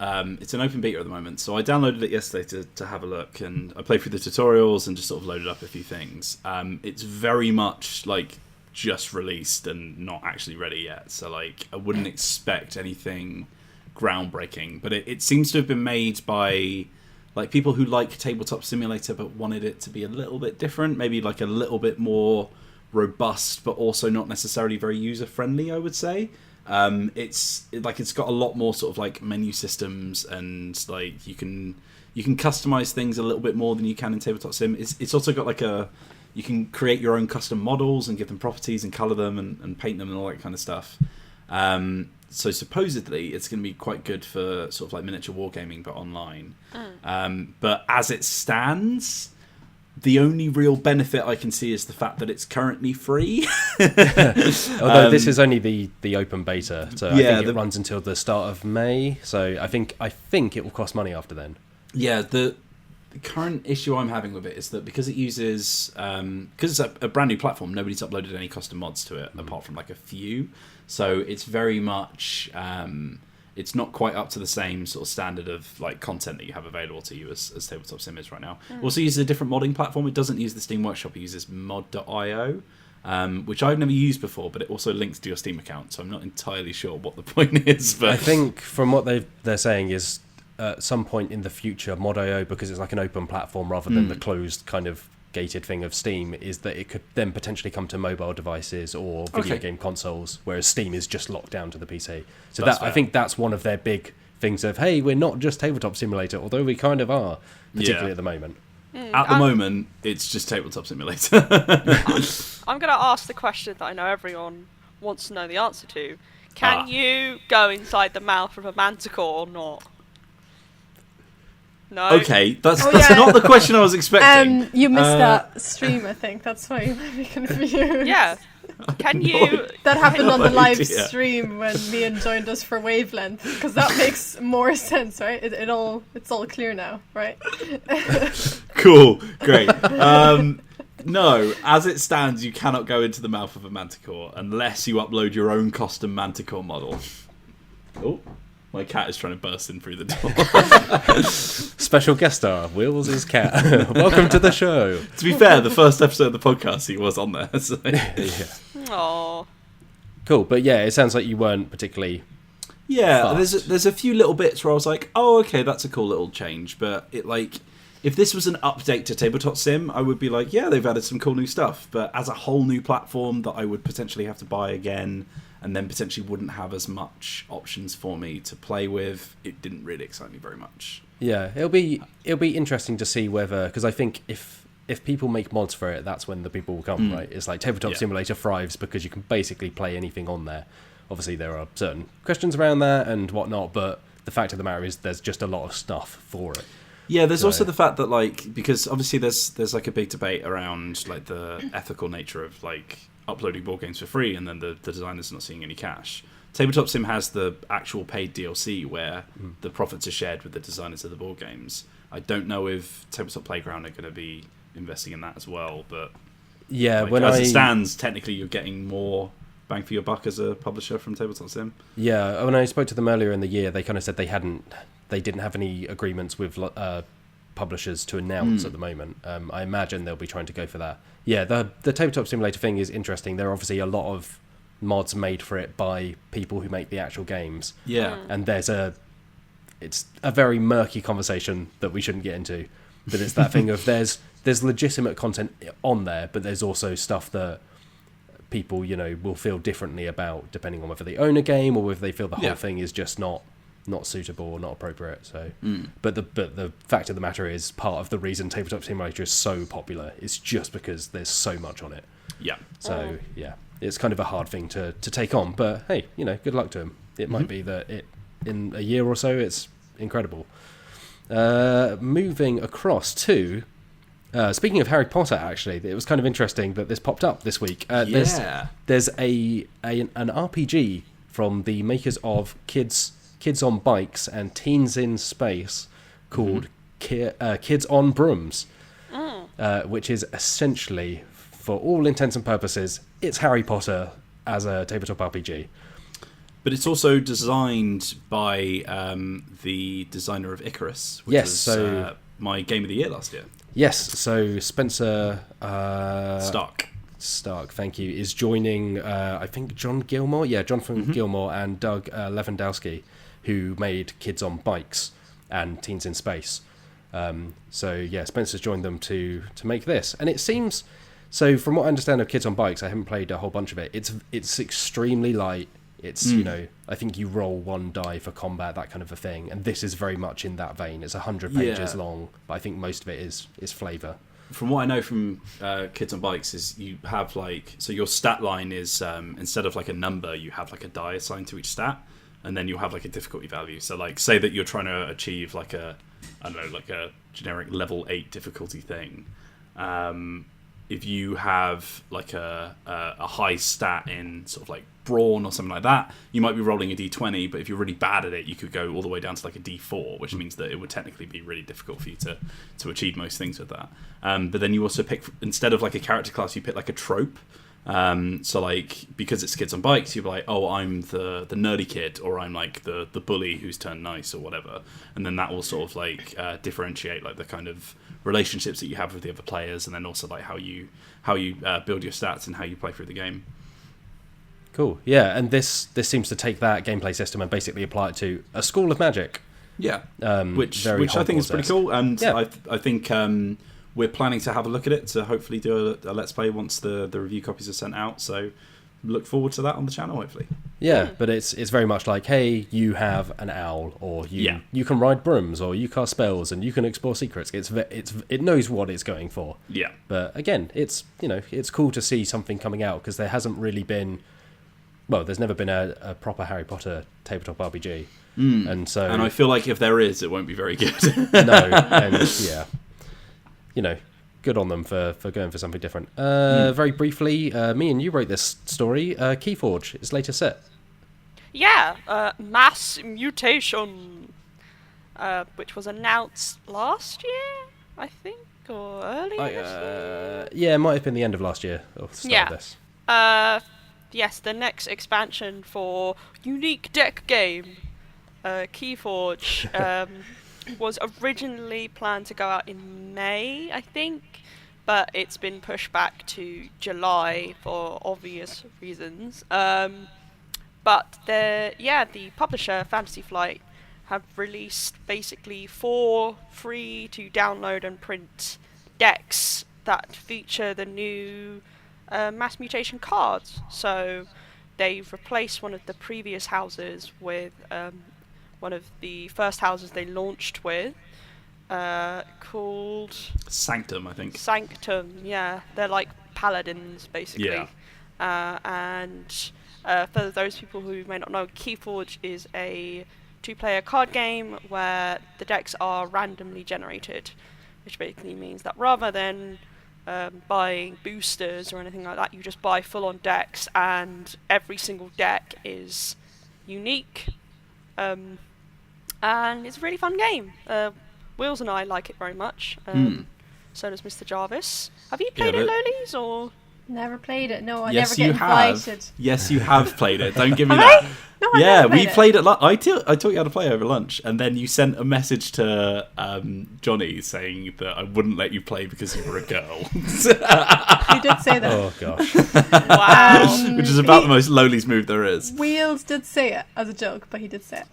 It's an open beta at the moment. So I downloaded it yesterday to have a look, and I played through the tutorials and just sort of loaded up a few things. It's very much like just released and not actually ready yet. So like I wouldn't expect anything groundbreaking, but it seems to have been made by like people who like Tabletop Simulator but wanted it to be a little bit different, maybe like a little bit more robust, but also not necessarily very user friendly, I would say. It's got a lot more sort of like menu systems, and like you can customize things a little bit more than you can in Tabletop Sim. It's also got like you can create your own custom models and give them properties and color them and paint them and all that kind of stuff. So supposedly it's going to be quite good for sort of like miniature wargaming, but online. But as it stands, the only real benefit I can see is the fact that it's currently free. Although this is only the open beta, so I Yeah, think it runs until the start of May. So I think it will cost money after then. Yeah, the current issue I'm having with it is that because it uses because it's a brand new platform, nobody's uploaded any custom mods to it apart from like a few. So it's very much it's not quite up to the same sort of standard of like content that you have available to you as Tabletop Sim is right now. Also uses a different modding platform. It doesn't use the Steam Workshop. It uses mod.io, which I've never used before, but it also links to your Steam account, so I'm not entirely sure what the point is. But I think from what they're saying is at some point in the future, mod.io, because it's like an open platform rather than the closed kind of gated thing of Steam, is that it could then potentially come to mobile devices or video game consoles, whereas Steam is just locked down to the PC. So I think that's one of their big things of, hey, we're not just Tabletop Simulator, although we kind of are, particularly at the moment. At the moment, it's just Tabletop Simulator. I'm going to ask the question that I know everyone wants to know the answer to. Can you go inside the mouth of a Manticore or not? No. Okay, that's not the question I was expecting. You missed that stream, I think. That's why you might be confused. Yeah. Can you... That happened on the live stream when Mian joined us for Wavelength, because that makes more sense, right? It's all clear now, right? Cool, great. No, as it stands, you cannot go into the mouth of a Manticore unless you upload your own custom Manticore model. Oh. My cat is trying to burst in through the door. Special guest star, Will's cat. Welcome to the show. To be fair, the first episode of the podcast, he was on there. So. Aww. Cool, but yeah, it sounds like you weren't particularly... Yeah, there's a few little bits where I was like, oh, okay, that's a cool little change. But it if this was an update to Tabletop Sim, I would be like, yeah, they've added some cool new stuff. But as a whole new platform that I would potentially have to buy again, and then potentially wouldn't have as much options for me to play with, it didn't really excite me very much. Yeah, it'll be interesting to see whether, because I think if people make mods for it, that's when the people will come, right? It's like Tabletop Simulator thrives because you can basically play anything on there. Obviously, there are certain questions around that and whatnot, but the fact of the matter is there's just a lot of stuff for it. Yeah, there's also the fact that, because obviously there's a big debate around, the ethical nature of, uploading board games for free and then the designers not seeing any cash. Tabletop Sim has the actual paid DLC where the profits are shared with the designers of the board games. I don't know if Tabletop Playground are going to be investing in that as well, but yeah, as it stands, technically you're getting more bang for your buck as a publisher from Tabletop Sim. Yeah, when I spoke to them earlier in the year, they kind of said they didn't have any agreements with publishers to announce at the moment. I imagine they'll be trying to go for that. Yeah, the Tabletop Simulator thing is interesting. There are obviously a lot of mods made for it by people who make the actual games. Yeah. And it's a very murky conversation that we shouldn't get into. But it's that thing of there's legitimate content on there, but there's also stuff that people, will feel differently about depending on whether they own a game or whether they feel the whole thing is just not suitable or not appropriate. So but the fact of the matter is, part of the reason Tabletop Simulator is so popular is just because there's so much on it. So it's kind of a hard thing to take on, but hey, good luck to him. It might be that in a year or so it's incredible. Moving across to speaking of Harry Potter, actually, it was kind of interesting that this popped up this week. There's an RPG from the makers of Kids on Bikes and Teens in Space called Kids on Brooms, which is essentially, for all intents and purposes, it's Harry Potter as a tabletop RPG. But it's also designed by the designer of Icarus, which was my game of the year last year. Yes, so Spencer Stark, thank you, is joining, I think, John Gilmore? Yeah, Jonathan Gilmore and Doug Lewandowski, who made Kids on Bikes and Teens in Space. Spencer's joined them to make this. And it seems, so from what I understand of Kids on Bikes, I haven't played a whole bunch of it, it's extremely light. It's, I think you roll one die for combat, that kind of a thing. And this is very much in that vein. It's 100 pages long, but I think most of it is flavour. From what I know from Kids on Bikes is you have so your stat line is instead of a number, you have a die assigned to each stat, and then you'll have a difficulty value. So say that you're trying to achieve a generic level 8 difficulty thing. If you have a high stat in sort of brawn or something like that, you might be rolling a d20, but if you're really bad at it, you could go all the way down to a d4, which means that it would technically be really difficult for you to achieve most things with that. But then you also pick, instead of a character class, you pick a trope, So like, because it's kids on bikes, you're like, oh, I'm the nerdy kid, or I'm like the bully who's turned nice, or whatever. And then that will sort of like differentiate like the kind of relationships that you have with the other players, and then also like how you build your stats and how you play through the game. Cool. Yeah, and this seems to take that gameplay system and basically apply it to a school of magic. Yeah, which very I think is pretty cool, and Yeah. I think we're planning to have a look at it to hopefully do a let's play once the review copies are sent out. So look forward to that on the channel, hopefully. Yeah, but it's very much like, hey, you have an owl, or you can ride brooms, or you cast spells, and you can explore secrets. It knows what it's going for. Yeah, But again, it's cool to see something coming out, because there hasn't really been, well, there's never been a proper Harry Potter tabletop RPG, and I feel like if there is, it won't be very good. no, and yeah, good on them for going for something different. Very briefly, Mian, you wrote this story, Keyforge, its latest set. Yeah, Mass Mutation, which was announced last year, I think, or earlier this year. Yeah, it might have been the end of last year, or the start of this. Yes, the next expansion for unique deck game, Keyforge, was originally planned to go out in May, I think, but it's been pushed back to July for obvious reasons. But the publisher, Fantasy Flight, have released basically 4 free to download and print decks that feature the new Mass Mutation cards. So they've replaced one of the previous houses with one of the first houses they launched with, called Sanctum, I think. Sanctum, yeah. They're like paladins, basically. Yeah. And for those people who may not know, Keyforge is a 2-player card game where the decks are randomly generated, which basically means that rather than buying boosters or anything like that, you just buy full-on decks, and every single deck is unique. And it's a really fun game. Wheels and I like it very much. So does Mr. Jarvis. Have you played it, Lolies, or...? Never played it. No, I Yes, never you get have. invited. Yes, you have played it. Don't give me Have that. I? No, I Yeah, never we played it. played it. I taught you how to play over lunch, and then you sent a message to Johnny saying that I wouldn't let you play because you were a girl, You did say that. Oh gosh. Wow. which is about the most Lolies move there is. Wheels did say it as a joke, but he did say it.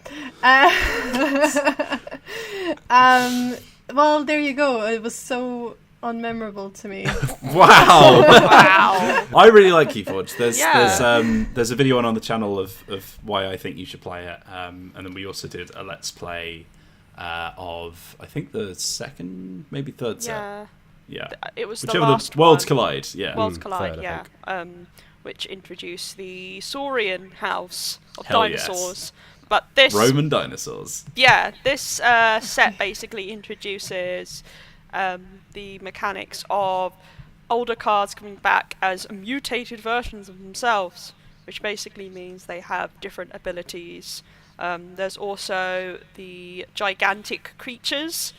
Well, there you go. It was so unmemorable to me. Wow. Wow. I really like Keyforge. Yeah. There's a video on the channel of why I think you should play it, and then we also did a let's play of I think the second, maybe third set. Yeah. It was Whichever the last Worlds one. Collide. Yeah. Worlds Collide, third, I yeah. Which introduced the Saurian house of Hell yes. dinosaurs. But this Roman dinosaurs. Yeah, this set basically introduces the mechanics of older cards coming back as mutated versions of themselves, which basically means they have different abilities. There's also the gigantic creatures,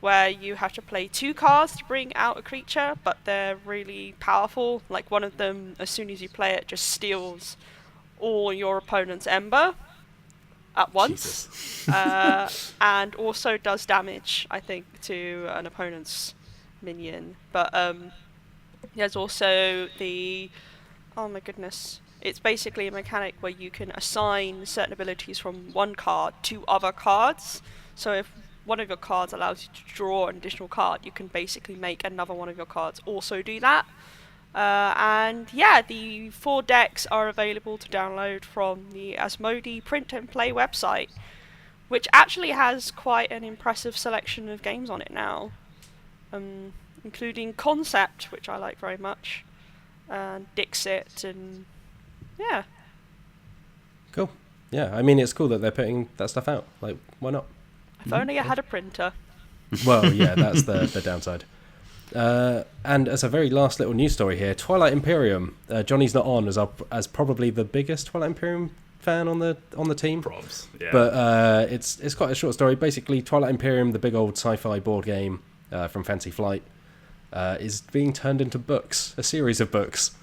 where you have to play 2 cards to bring out a creature, but they're really powerful. Like one of them, as soon as you play it, just steals all your opponent's ember at once, and also does damage, I think, to an opponent's minion. But there's also oh my goodness, it's basically a mechanic where you can assign certain abilities from one card to other cards. So if one of your cards allows you to draw an additional card, you can basically make another one of your cards also do that. And yeah, the 4 decks are available to download from the Asmodee Print and Play website, which actually has quite an impressive selection of games on it now, including Concept, which I like very much, and Dixit, and yeah. Cool. Yeah, I mean, it's cool that they're putting that stuff out. Like, why not? If only I had a printer. Well, yeah, that's the downside. And as a very last little news story here, Twilight Imperium. Johnny's not on as probably the biggest Twilight Imperium fan on the team. Probs. Yeah. But it's quite a short story. Basically, Twilight Imperium, the big old sci-fi board game from Fantasy Flight, is being turned into books, a series of books.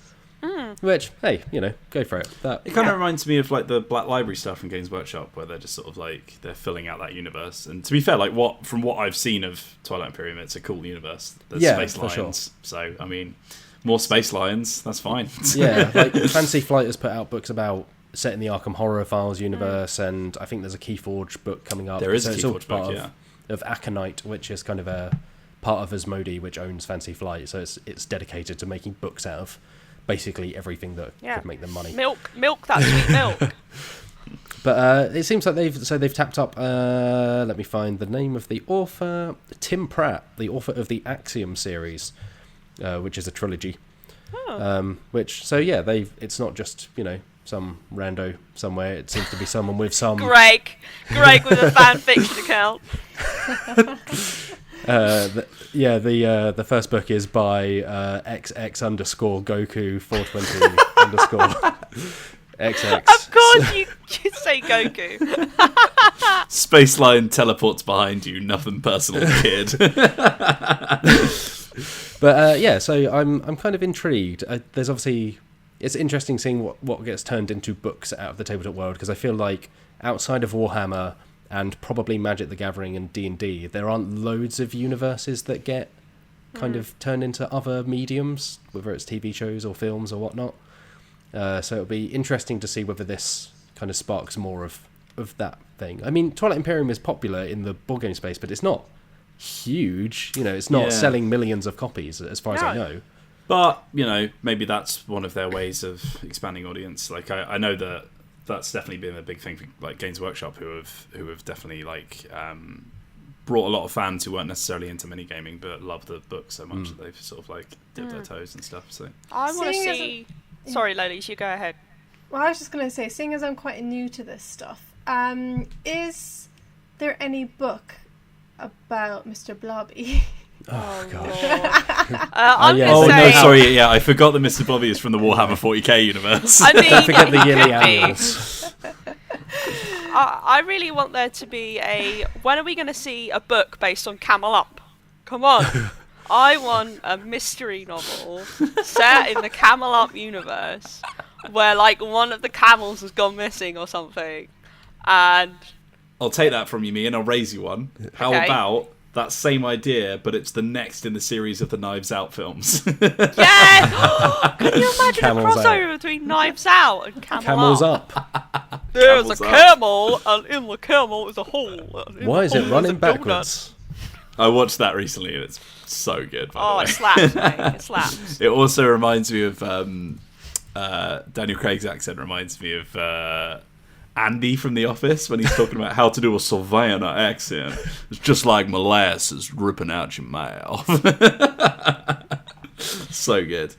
Which, hey, go for it. It kind of reminds me of like the Black Library stuff from Games Workshop, where they're just sort of like they're filling out that universe. And to be fair, like from what I've seen of Twilight Imperium, it's a cool universe. There's space lions, so I mean, more space lions. That's fine. Yeah, like Fantasy Flight has put out books about set in the Arkham Horror Files universe, and I think there's a Keyforge book coming up. There is a Keyforge book, of Aconite, which is kind of a part of Asmodee, which owns Fantasy Flight, so it's dedicated to making books out of basically everything that could make them money. Milk that sweet milk. But it seems like they've tapped up. Let me find the name of the author. Tim Pratt, the author of the Axiom series, which is a trilogy. Oh. It's not just some rando somewhere. It seems to be someone with some Greg with a fan fiction account. The first book is by XX_Goku 420 XX. Of course you say Goku. Space Lion teleports behind you. Nothing personal, kid. But so I'm kind of intrigued. There's obviously it's interesting seeing what gets turned into books out of the tabletop world, because I feel like outside of Warhammer and probably Magic the Gathering and D&D, there aren't loads of universes that get kind of turned into other mediums, whether it's TV shows or films or whatnot. So it'll be interesting to see whether this kind of sparks more of that thing. I mean, Twilight Imperium is popular in the board game space, but it's not huge. It's not selling millions of copies, as far as I know. But, maybe that's one of their ways of expanding audience. Like, I know that's definitely been a big thing for like Games Workshop, who have definitely brought a lot of fans who weren't necessarily into minigaming but love the book so much that they've sort of dipped their toes and stuff. So I want to see. Sorry, Lolies, you go ahead. Well, I was just going to say, seeing as I'm quite new to this stuff, is there any book about Mr. Blobby? Oh gosh. I forgot that Mr. Blobby is from the Warhammer 40k universe. I mean, don't forget the yearly annuals. I really want there to be when are we going to see a book based on Camel Up? Come on. I want a mystery novel set in the Camel Up universe where one of the camels has gone missing or something, and I'll take that from you, Mian. I'll raise you one. How about that same idea, but it's the next in the series of the Knives Out films? Yeah! Can you imagine a crossover between Knives Out and Camels Up? There's a camel, and in the camel is a hole. Why is it running backwards? I watched that recently, and it's so good, by the way. It slaps, mate. It slaps. It also reminds me of Daniel Craig's accent reminds me of Andy from The Office when he's talking about how to do a Savannah accent. It's just like molasses ripping out your mouth. So good.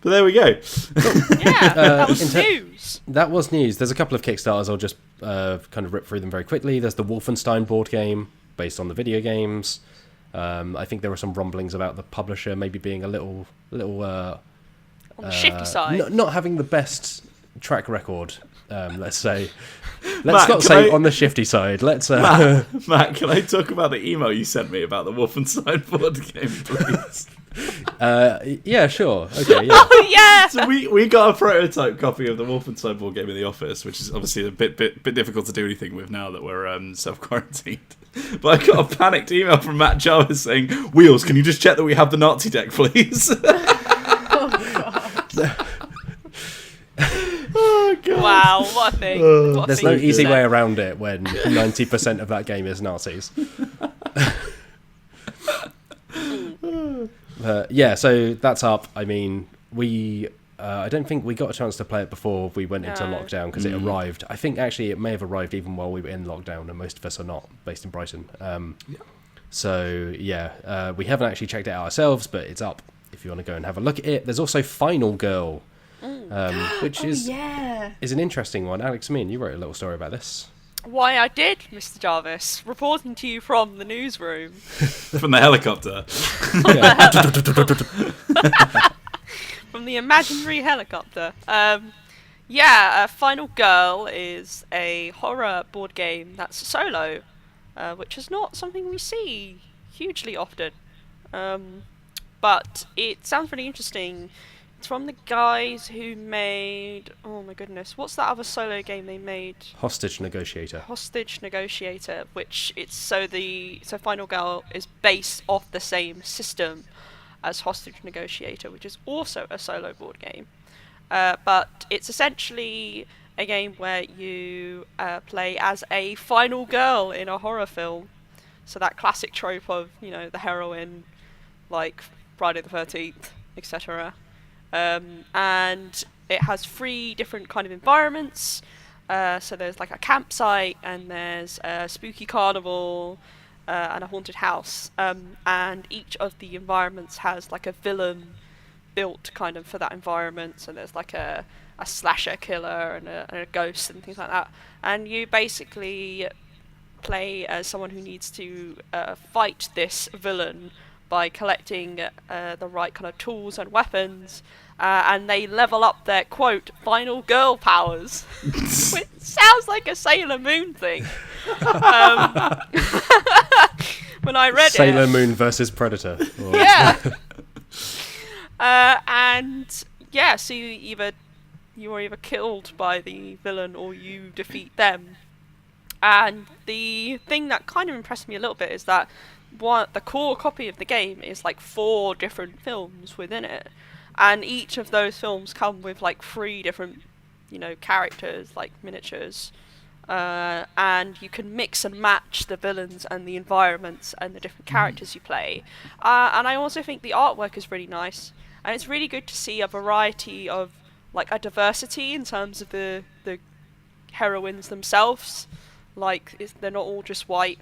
But there we go. Yeah, that was news. That was news. There's a couple of Kickstarters. I'll just kind of rip through them very quickly. There's the Wolfenstein board game based on the video games. I think there were some rumblings about the publisher maybe being a little on the shifty side, not having the best track record. Let's say, on the shifty side. Let's Matt, can I talk about the email you sent me about the Wolfenstein board game, please? Yeah, sure. Okay, yeah. Oh yeah. So we got a prototype copy of the Wolfenstein board game in the office, which is obviously a bit difficult to do anything with now that we're self-quarantined. But I got a panicked email from Matt Jarvis saying, "Wheels, can you just check that we have the Nazi deck, please?" Oh god! Wow, what a thing! There's no easy way around it when 90% of that game is Nazis. So that's up. I mean, I don't think we got a chance to play it before we went into lockdown because it arrived. I think actually it may have arrived even while we were in lockdown, and most of us are not based in Brighton. So we haven't actually checked it out ourselves, but it's up if you want to go and have a look at it. There's also Final Girl, which is an interesting one. Alex Meehan, you wrote a little story about this. Why, I did, Mr. Jarvis. Reporting to you from the newsroom. From the helicopter. From the imaginary helicopter. Final Girl is a horror board game that's solo, which is not something we see hugely often. But it sounds really interesting. It's from the guys who made... Oh my goodness. What's that other solo game they made? Hostage Negotiator. Hostage Negotiator, which it's so Final Girl is based off the same system as Hostage Negotiator, which is also a solo board game. But it's essentially a game where you play as a final girl in a horror film. So that classic trope of, the heroine, like Friday the 13th, etc. And it has 3 different kind of environments. So there's like a campsite, and there's a spooky carnival, and a haunted house. And each of the environments has like a villain built kind of for that environment. So there's like a slasher killer and a ghost and things like that. And you basically play as someone who needs to fight this villain by collecting the right kind of tools and weapons, and they level up their, quote, final girl powers, which sounds like a Sailor Moon thing. When I read Sailor Moon versus Predator. Yeah. So you are either killed by the villain or you defeat them. And the thing that kind of impressed me a little bit is that the core copy of the game is like 4 different films within it, and each of those films come with like 3 different, characters, like miniatures, and you can mix and match the villains and the environments and the different characters you play. And I also think the artwork is really nice, and it's really good to see a variety of, like, a diversity in terms of the heroines themselves. Like, they're not all just white,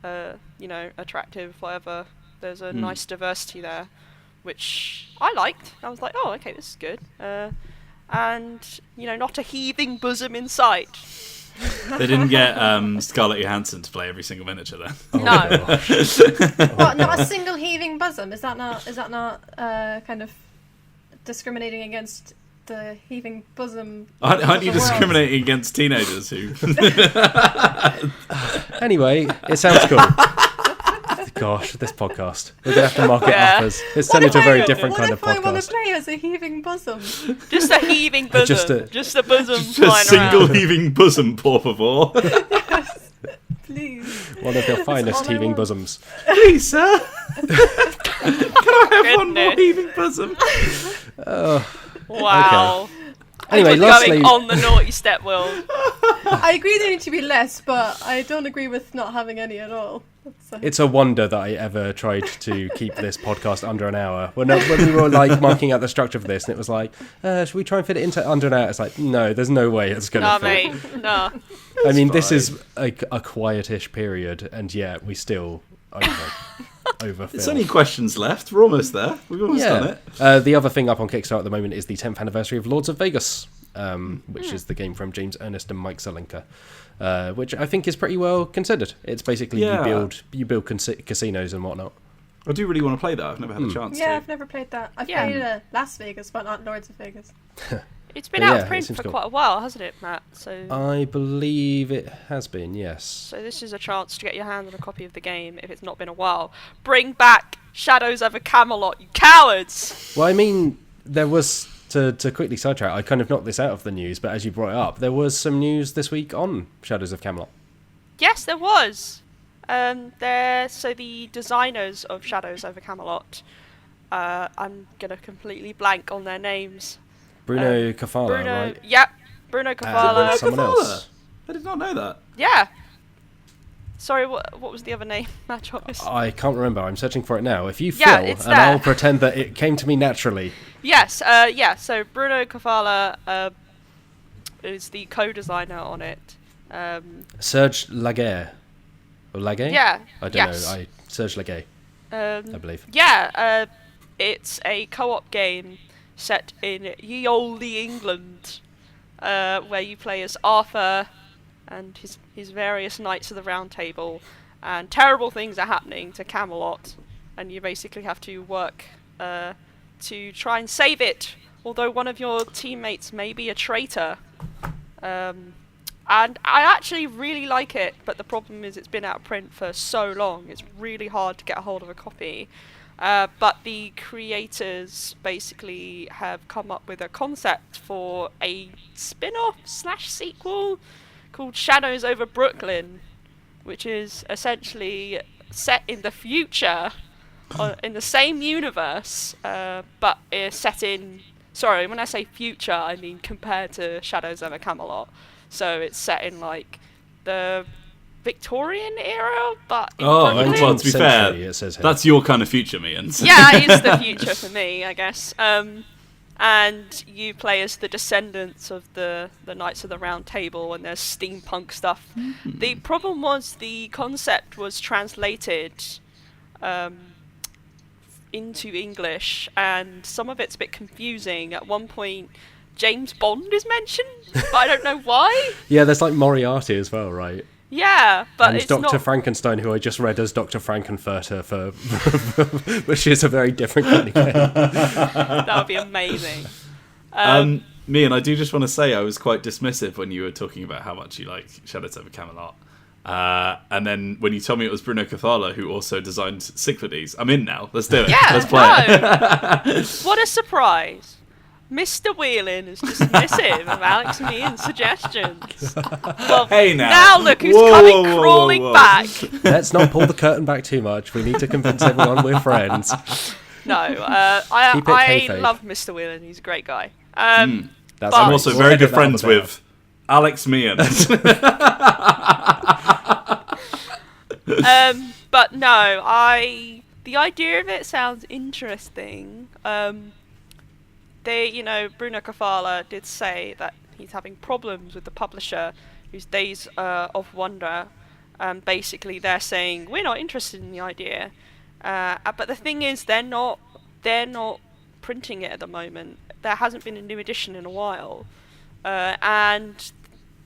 attractive, whatever. There's a nice diversity there, which I liked. I was like, oh, okay, this is good. And, not a heaving bosom in sight. They didn't get Scarlett Johansson to play every single miniature then. No. What? Not a single heaving bosom? Is that not kind of discriminating against the heaving bosom? Aren't you discriminating against teenagers who? Anyway, it sounds cool. Gosh, this podcast. We're going to have to mark it up as... It's turned into a very different kind of podcast. What if I want to play as a heaving bosom? Just a heaving bosom. Just a bosom Just flying a single around. heaving bosom, por favor. Yes, please. One of your finest heaving bosoms. Please, sir. Can I have one more heaving bosom? Wow. Okay. Anyway, lastly... going on the naughty step world. I agree there need to be less, but I don't agree with not having any at all. It's a wonder that I ever tried to keep this podcast under an hour. When we were like marking out the structure for this, and it was like, should we try and fit it into under an hour? It's like, no, there's no way it's going to fit. Mate, no. I mean, this is a quietish period, and yet we still overfill. There's only questions left. We're almost there. We've almost done it. The other thing up on Kickstarter at the moment is the 10th anniversary of Lords of Vegas, which is the game from James Ernest and Mike Selinka. Which I think is pretty well considered. It's basically you build casinos and whatnot. I do really want to play that. I've never had a chance to. Yeah, I've never played that. I've played Las Vegas, but not Lords of Vegas. It's been out of print for quite a while, hasn't it, Matt? So I believe it has been, yes. So this is a chance to get your hands on a copy of the game if it's not been a while. Bring back Shadows over Camelot, you cowards! Well, I mean, there was... To quickly sidetrack, I kind of knocked this out of the news, but as you brought it up, there was some news this week on Shadows of Camelot. Yes, there was. So the designers of Shadows over Camelot, I'm gonna completely blank on their names. Bruno Cafala, right? Yep, Bruno Cafala. Someone else. I did not know that. Yeah. Sorry, what was the other name, Matt Jarvis? I can't remember. I'm searching for it now. If you fill, it's and there. I'll pretend that it came to me naturally. Yes, so Bruno Cafala is the co-designer on it. Serge Laguerre. Or Laguerre? Yeah. I don't know. Serge Laguerre, I believe. Yeah, it's a co-op game set in ye olde England, where you play as Arthur and his various knights of the Round Table, and terrible things are happening to Camelot, and you basically have to work to try and save it, although one of your teammates may be a traitor. And I actually really like it, but the problem is it's been out of print for so long, it's really hard to get a hold of a copy. But the creators basically have come up with a concept for a spin-off / sequel called Shadows over Brooklyn, which is essentially set in the future, in the same universe, but is set in... Sorry, when I say future, I mean compared to Shadows over Camelot. So it's set in, like, the Victorian era, but in Brooklyn. Well, to be fair, it says here. that's your kind of future, Mian. Yeah, it's the future for me, I guess. And you play as the descendants of the Knights of the Round Table, and there's steampunk stuff. The problem was the concept was translated into English, and some of it's a bit confusing. At one point, James Bond is mentioned, but I don't know why. Yeah, there's like Moriarty as well, right? Yeah, but and it's Dr. not... Frankenstein, who I just read as Dr. Frankenfurter, which is a very different kind of game. That would be amazing. Mian, I do just want to say I was quite dismissive when you were talking about how much you like Shadows over Camelot. And then when you told me it was Bruno Cathala who also designed Cyclades, I'm in now. Let's do it. Yeah, let's play it. What a surprise. Mr. Whelan is dismissive of Alex and Ian's suggestions. Well, hey now look who's coming crawling back. Let's not pull the curtain back too much. We need to convince everyone we're friends. No, I love Mr. Whelan. He's a great guy. I'm also very good friends with Alex Mian. But no, the idea of it sounds interesting. Bruno Cathala did say that he's having problems with the publisher, whose Days of Wonder. Basically, they're saying we're not interested in the idea. But the thing is, they're not printing it at the moment. There hasn't been a new edition in a while, and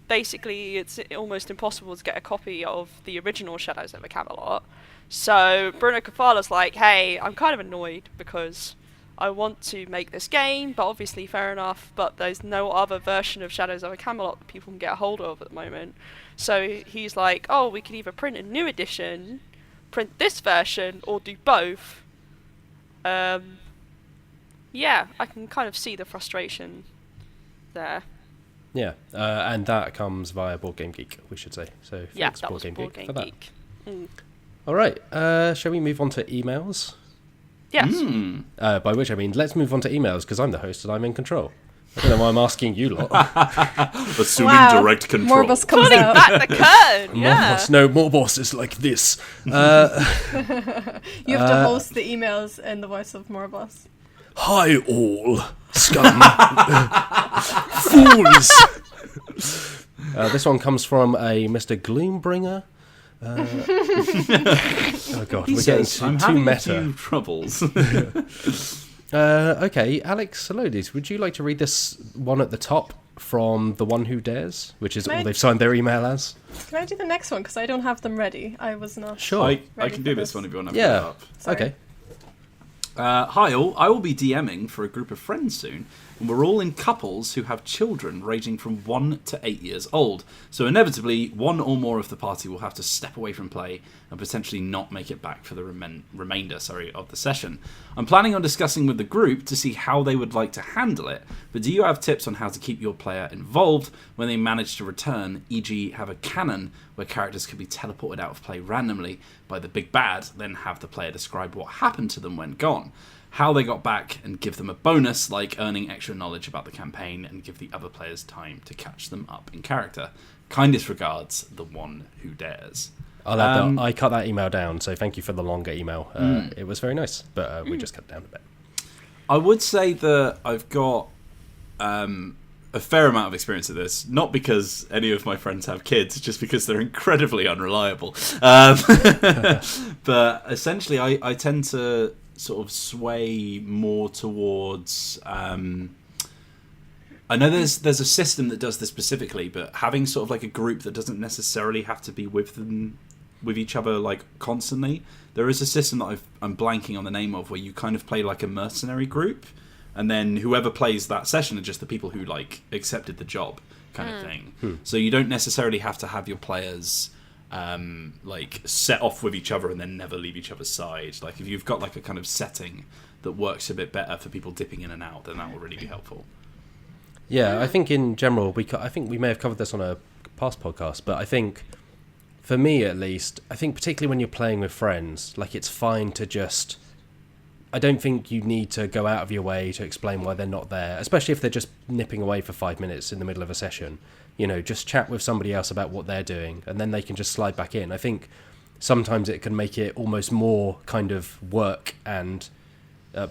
basically, it's almost impossible to get a copy of the original Shadows over Camelot. So Bruno Cathala's like, hey, I'm kind of annoyed because I want to make this game, but obviously fair enough, but there's no other version of Shadows over Camelot that people can get a hold of at the moment. So he's like, oh, we could either print a new edition, print this version, or do both. Yeah, I can kind of see the frustration there. Yeah, and that comes via Board Game Geek, we should say. So yeah, thanks, that Board was Board Game Geek. All right, shall we move on to emails? Yes. By which I mean, let's move on to emails, because I'm the host and I'm in control. I don't know why I'm asking you lot. Assuming direct control. Morbos comes Pulling out. back the curtain, yeah. Morbos, no, Morbos is like this. You have to host the emails in the voice of Morbos. Hi all, scum. Fools. This one comes from a Mr. Gloombringer. Oh god, we're getting too meta. A few troubles. Okay, Alex Lolies, would you like to read this one at the top from The One Who Dares, which is all they've signed their email as? Can I do the next one? Because I don't have them ready. I was not. Sure. I can do this one if you want to yeah. put it up. Sorry. Okay. Hi all, I will be DMing for a group of friends soon, and we're all in couples who have children ranging from 1 to 8 years old, so inevitably one or more of the party will have to step away from play and potentially not make it back for the remainder of the session. I'm planning on discussing with the group to see how they would like to handle it, but do you have tips on how to keep your player involved when they manage to return, e.g. have a canon where characters could be teleported out of play randomly by the big bad, then have the player describe what happened to them when gone, how they got back, and give them a bonus like earning extra knowledge about the campaign and give the other players time to catch them up in character. Kindest regards, The One Who Dares. I cut that email down, so thank you for the longer email. It was very nice, but we just cut it down a bit. I would say that I've got a fair amount of experience of this, not because any of my friends have kids, just because they're incredibly unreliable. But essentially, I tend to sort of sway more towards... I know there's a system that does this specifically, but having sort of like a group that doesn't necessarily have to be with each other like constantly. There is a system that I'm blanking on the name of, where you kind of play like a mercenary group, and then whoever plays that session are just the people who like accepted the job kind of thing. So you don't necessarily have to have your players like set off with each other and then never leave each other's side. Like if you've got like a kind of setting that works a bit better for people dipping in and out, then that will really be helpful. Yeah, I think in general, I think we may have covered this on a past podcast, but I think, for me at least, I think particularly when you're playing with friends, like it's fine to just... I don't think you need to go out of your way to explain why they're not there, especially if they're just nipping away for 5 minutes in the middle of a session. You know, just chat with somebody else about what they're doing, and then they can just slide back in. I think sometimes it can make it almost more kind of work and...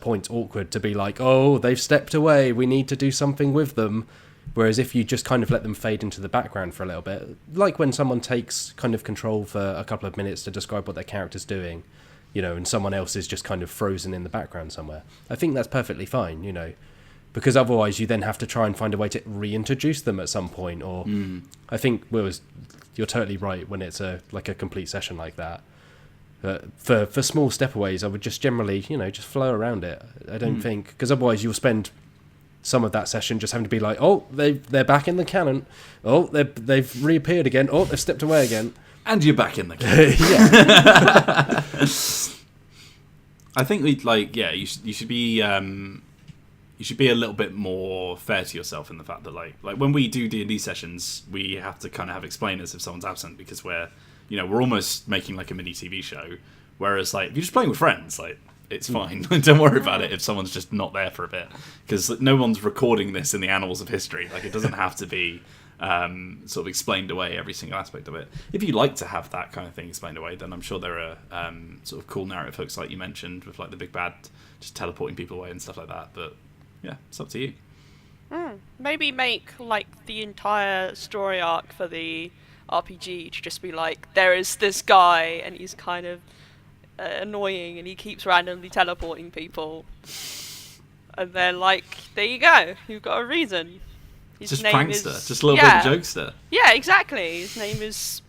points awkward to be like, oh, they've stepped away, we need to do something with them. Whereas if you just kind of let them fade into the background for a little bit, like when someone takes kind of control for a couple of minutes to describe what their character's doing, you know, and someone else is just kind of frozen in the background somewhere, I think that's perfectly fine, you know, because otherwise you then have to try and find a way to reintroduce them at some point. Or I think you're totally right when it's a complete session like that. For small stepaways, I would just generally, you know, just flow around it. I don't think, because otherwise you'll spend some of that session just having to be like, oh, they're back in the canon. Oh, they've reappeared again. Oh, they've stepped away again. And you're back in the canon. Yeah. I think you should be a little bit more fair to yourself in the fact that like when we do D&D sessions, we have to kind of have explainers if someone's absent, because we're almost making like a mini TV show. Whereas like if you're just playing with friends, like it's fine. Don't worry about it if someone's just not there for a bit, because no one's recording this in the annals of history. Like it doesn't have to be sort of explained away every single aspect of it. If you like to have that kind of thing explained away, then I'm sure there are sort of cool narrative hooks like you mentioned with like the big bad just teleporting people away and stuff like that. But yeah, it's up to you. Maybe make like the entire story arc for the RPG to just be like, there is this guy and he's kind of annoying and he keeps randomly teleporting people, and then like there you go, you've got a reason. His just name prankster, is, just a little bit of jokester. Yeah, exactly. His name is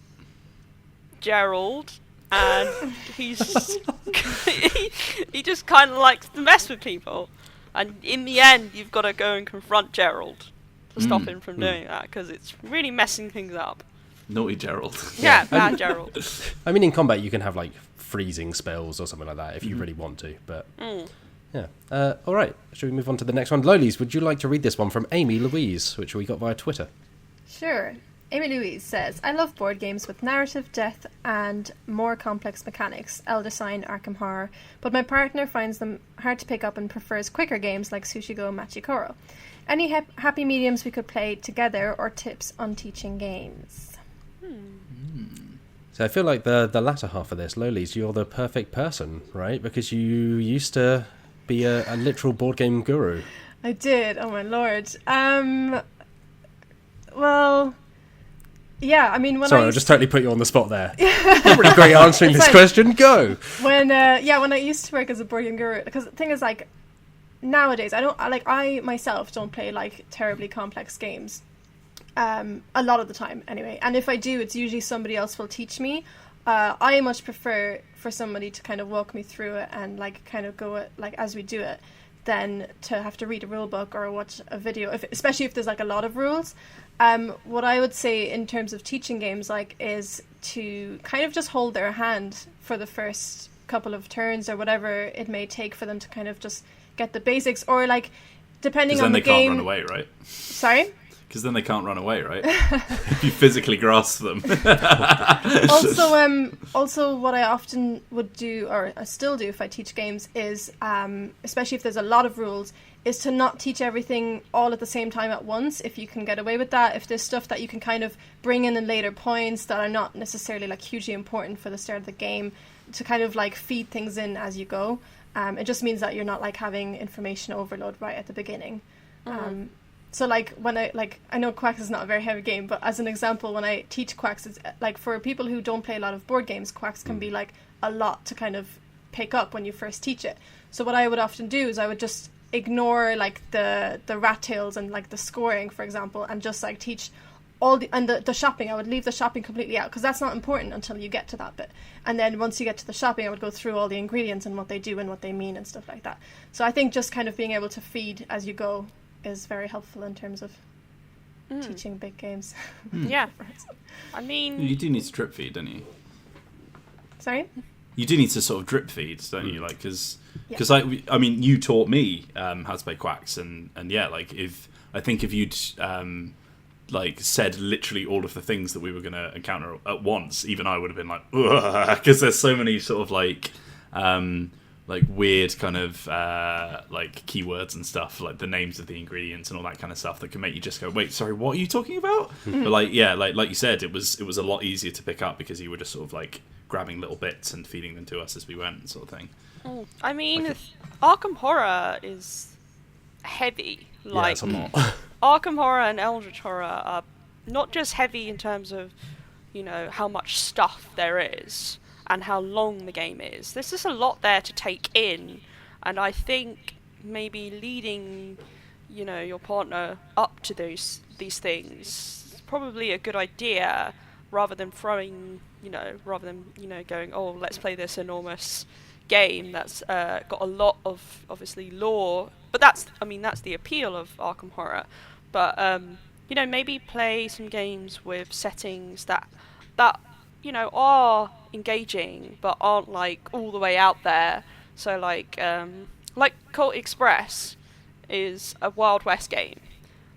Gerald, and he's he just kind of likes to mess with people, and in the end you've got to go and confront Gerald to stop him from doing that, because it's really messing things up. Naughty Gerald. Yeah, bad Gerald. I mean, in combat you can have like freezing spells or something like that if you really want to, but yeah. All right, should we move on to the next one? Lolies, would you like to read this one from Amy Louise, which we got via Twitter? Sure. Amy Louise says, I love board games with narrative depth and more complex mechanics, Elder Sign, Arkham Horror, but my partner finds them hard to pick up and prefers quicker games like Sushi Go, Manticore. Any happy mediums we could play together, or tips on teaching games? So I feel like the latter half of this, Lolies, you're the perfect person, right? Because you used to be a literal board game guru. I did. Oh my lord. Well, yeah. I mean, I just totally put you on the spot there. Not really great answering this question. Go. When I used to work as a board game guru, because the thing is, like, nowadays I myself don't play like terribly complex games. A lot of the time anyway, and if I do, it's usually somebody else will teach me. I much prefer for somebody to kind of walk me through it and like kind of go it like as we do it, than to have to read a rule book or watch a video, especially if there's like a lot of rules. What I would say in terms of teaching games like is to kind of just hold their hand for the first couple of turns or whatever it may take for them to kind of just get the basics, or like depending on the game. Then they can't run away, right? Sorry? Because then they can't run away, right? If you physically grasp them. Also, what I often would do, or I still do if I teach games, is, especially if there's a lot of rules, is to not teach everything all at the same time at once, if you can get away with that. If there's stuff that you can kind of bring in later points that are not necessarily like hugely important for the start of the game, to kind of like feed things in as you go. It just means that you're not like having information overload right at the beginning. So like when I know Quacks is not a very heavy game, but as an example, when I teach Quacks, it's like for people who don't play a lot of board games, Quacks can be like a lot to kind of pick up when you first teach it. So what I would often do is I would just ignore like the rat tails and like the scoring, for example, and just like teach all the shopping. I would leave the shopping completely out, because that's not important until you get to that bit. And then once you get to the shopping, I would go through all the ingredients and what they do and what they mean and stuff like that. So I think just kind of being able to feed as you go is very helpful in terms of teaching big games. Yeah. I mean... You do need to drip feed, don't you? Sorry? You do need to sort of drip feed, don't you? Like, because Yeah. I mean, you taught me how to play Quacks, and yeah, like if you'd like said literally all of the things that we were going to encounter at once, even I would have been like, because there's so many sort of like weird kind of like keywords and stuff, like the names of the ingredients and all that kind of stuff that can make you just go, wait, sorry, what are you talking about? But like, yeah, like you said, it was a lot easier to pick up because you were just sort of like grabbing little bits and feeding them to us as we went, sort of thing. I mean, Arkham Horror is heavy. Like, it's a lot. Arkham Horror and Eldritch Horror are not just heavy in terms of, you know, how much stuff there is and how long the game is. There's just a lot there to take in, and I think maybe leading, you know, your partner up to these things is probably a good idea, rather than going, oh, let's play this enormous game that's got a lot of obviously lore, but that's the appeal of Arkham Horror. But you know, maybe play some games with settings that you know are engaging but aren't like all the way out there. So like Cult Express is a Wild West game.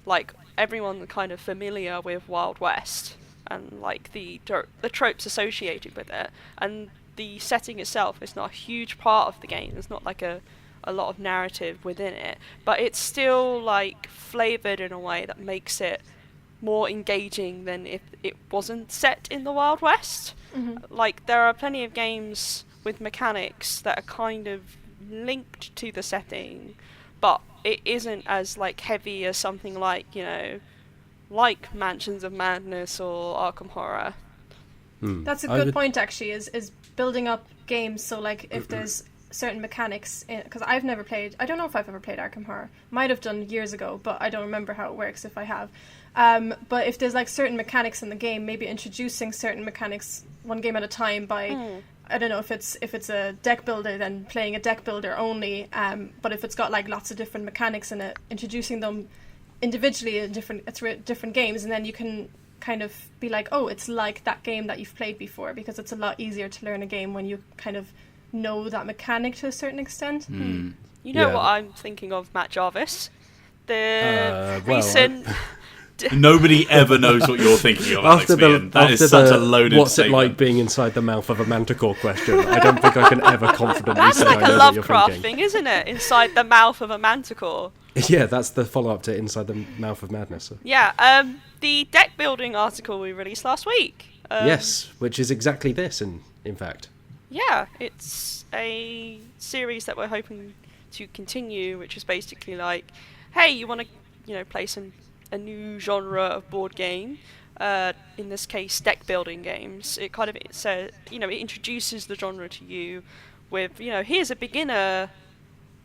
Like, everyone kind of familiar with Wild West and like the tropes associated with it, and the setting itself is not a huge part of the game. There's not like a lot of narrative within it, but it's still like flavored in a way that makes it more engaging than if it wasn't set in the Wild West. Like, there are plenty of games with mechanics that are kind of linked to the setting, but it isn't as like heavy as something like, you know, like Mansions of Madness or Arkham Horror. That's a good point, actually, is building up games. So like, if there's certain mechanics, because I don't know if I've ever played Arkham Horror. Might have done years ago, but I don't remember how it works if I have. But if there's like certain mechanics in the game, maybe introducing certain mechanics one game at a time by I don't know, if it's a deck builder, then playing a deck builder only. But if it's got like lots of different mechanics in it, introducing them individually in different games, and then you can kind of be like, oh, it's like that game that you've played before, because it's a lot easier to learn a game when you kind of know that mechanic to a certain extent. You know what I'm thinking of, Matt Jarvis? The recent... Nobody ever knows what you're thinking of, Alex Meehan. That is such a loaded what's statement. it like being inside the mouth of a Manticore question? I don't think I can ever confidently That's say like I know a what you're Lovecraft thinking. thing, isn't it? Inside the mouth of a Manticore. Yeah, that's the follow-up to Inside the Mouth of Madness. Yeah, the deck building article we released last week. Yes, which is exactly this, in fact. Yeah, it's a series that we're hoping to continue, which is basically like, hey, you want to, you know, play a new genre of board game, in this case deck building games. It introduces the genre to you with, you know, here's a beginner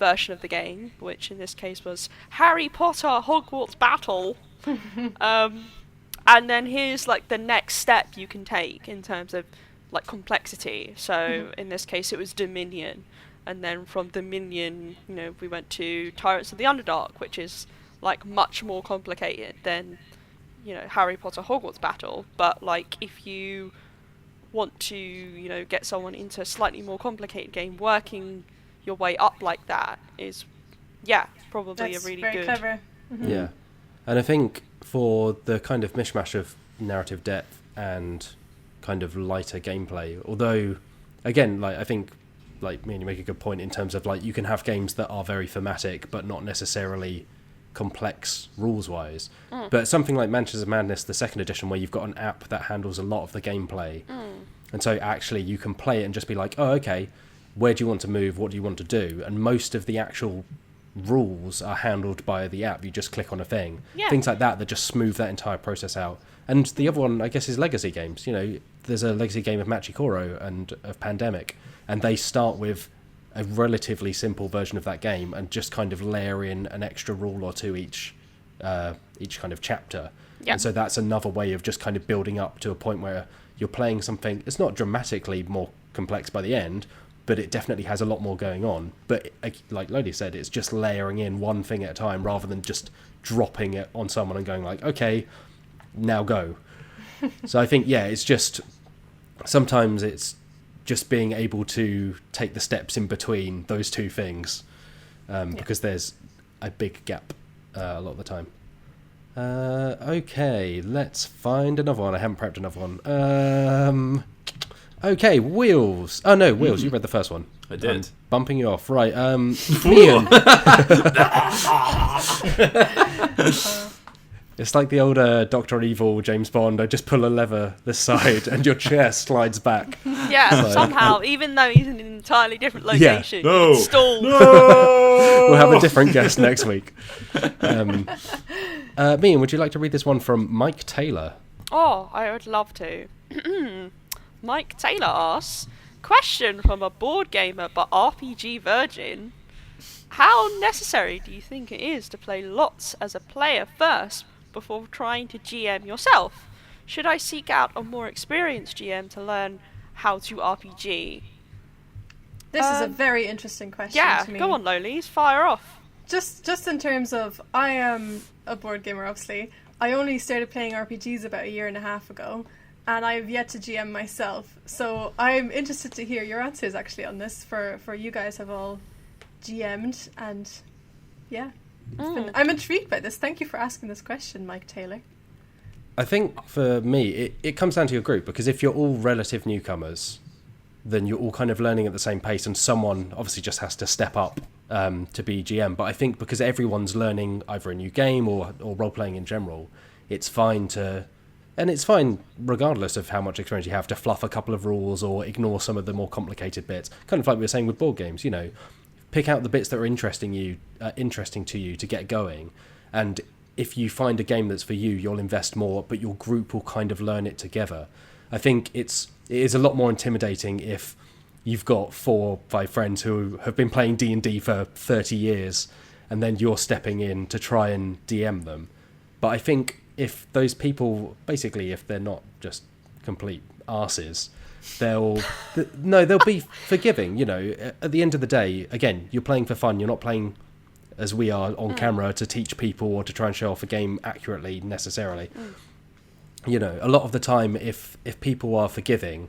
version of the game, which in this case was Harry Potter Hogwarts Battle. And then here's like the next step you can take in terms of like complexity. So in this case it was Dominion, and then from Dominion, you know, we went to Tyrants of the Underdark, which is like much more complicated than, you know, Harry Potter Hogwarts Battle. But like, if you want to, you know, get someone into a slightly more complicated game, working your way up like that is, probably That's a really very good. clever. Yeah, and I think for the kind of mishmash of narrative depth and kind of lighter gameplay, although again, like, I think, like, me and you make a good point in terms of like, you can have games that are very thematic but not necessarily complex rules wise, but something like Mansions of Madness, the second edition, where you've got an app that handles a lot of the gameplay, and so actually you can play it and just be like, oh, okay, where do you want to move, what do you want to do, and most of the actual rules are handled by the app. You just click on a thing, things like that just smooth that entire process out. And the other one, I guess, is legacy games. You know, there's a legacy game of Manticore and of Pandemic, and they start with a relatively simple version of that game and just kind of layer in an extra rule or two each kind of chapter. And so that's another way of just kind of building up to a point where you're playing something. It's not dramatically more complex by the end, but it definitely has a lot more going on. But like Lodi said, it's just layering in one thing at a time rather than just dropping it on someone and going like, okay, now go. So I think, it's just, sometimes it's just being able to take the steps in between those two things, because there's a big gap a lot of the time. Okay, let's find another one. I haven't prepped another one. Okay, Wheels. Oh no, Wheels, you read the first one. I did. Bumping you off. Right, Mian. It's like the old Dr. Evil James Bond. I just pull a lever this side and your chair slides back. Yeah, somehow, even though he's in an entirely different location, No. it's stalled. No! We'll have a different guest next week. Mian, would you like to read this one from Mike Taylor? Oh, I would love to. Mike Taylor asks, question from a board gamer but RPG virgin. How necessary do you think it is to play lots as a player first before trying to GM yourself? Should I seek out a more experienced GM to learn how to RPG? This is a very interesting question to me. Go on, Lolies, fire off. Just in terms of, I am a board gamer, obviously. I only started playing RPGs about a year and a half ago, and I've yet to GM myself. So I'm interested to hear your answers actually on this. For you guys have all GM'd, and I'm intrigued by this. Thank you for asking this question, Mike Taylor. I think for me, it comes down to your group, because if you're all relative newcomers, then you're all kind of learning at the same pace, and someone obviously just has to step up to be GM. But I think because everyone's learning either a new game or role-playing in general, it's fine and it's fine regardless of how much experience you have, to fluff a couple of rules or ignore some of the more complicated bits. Kind of like we were saying with board games, pick out the bits that are interesting to you to get going, and if you find a game that's for you, you'll invest more, but your group will kind of learn it together. I think it is a lot more intimidating if you've got 4 or 5 friends who have been playing D&D for 30 years, and then you're stepping in to try and DM them. But I think if those people, basically, if they're not just complete arses, they'll be forgiving. At the end of the day, again, you're playing for fun. You're not playing as we are on camera to teach people or to try and show off a game accurately necessarily. A lot of the time, if people are forgiving,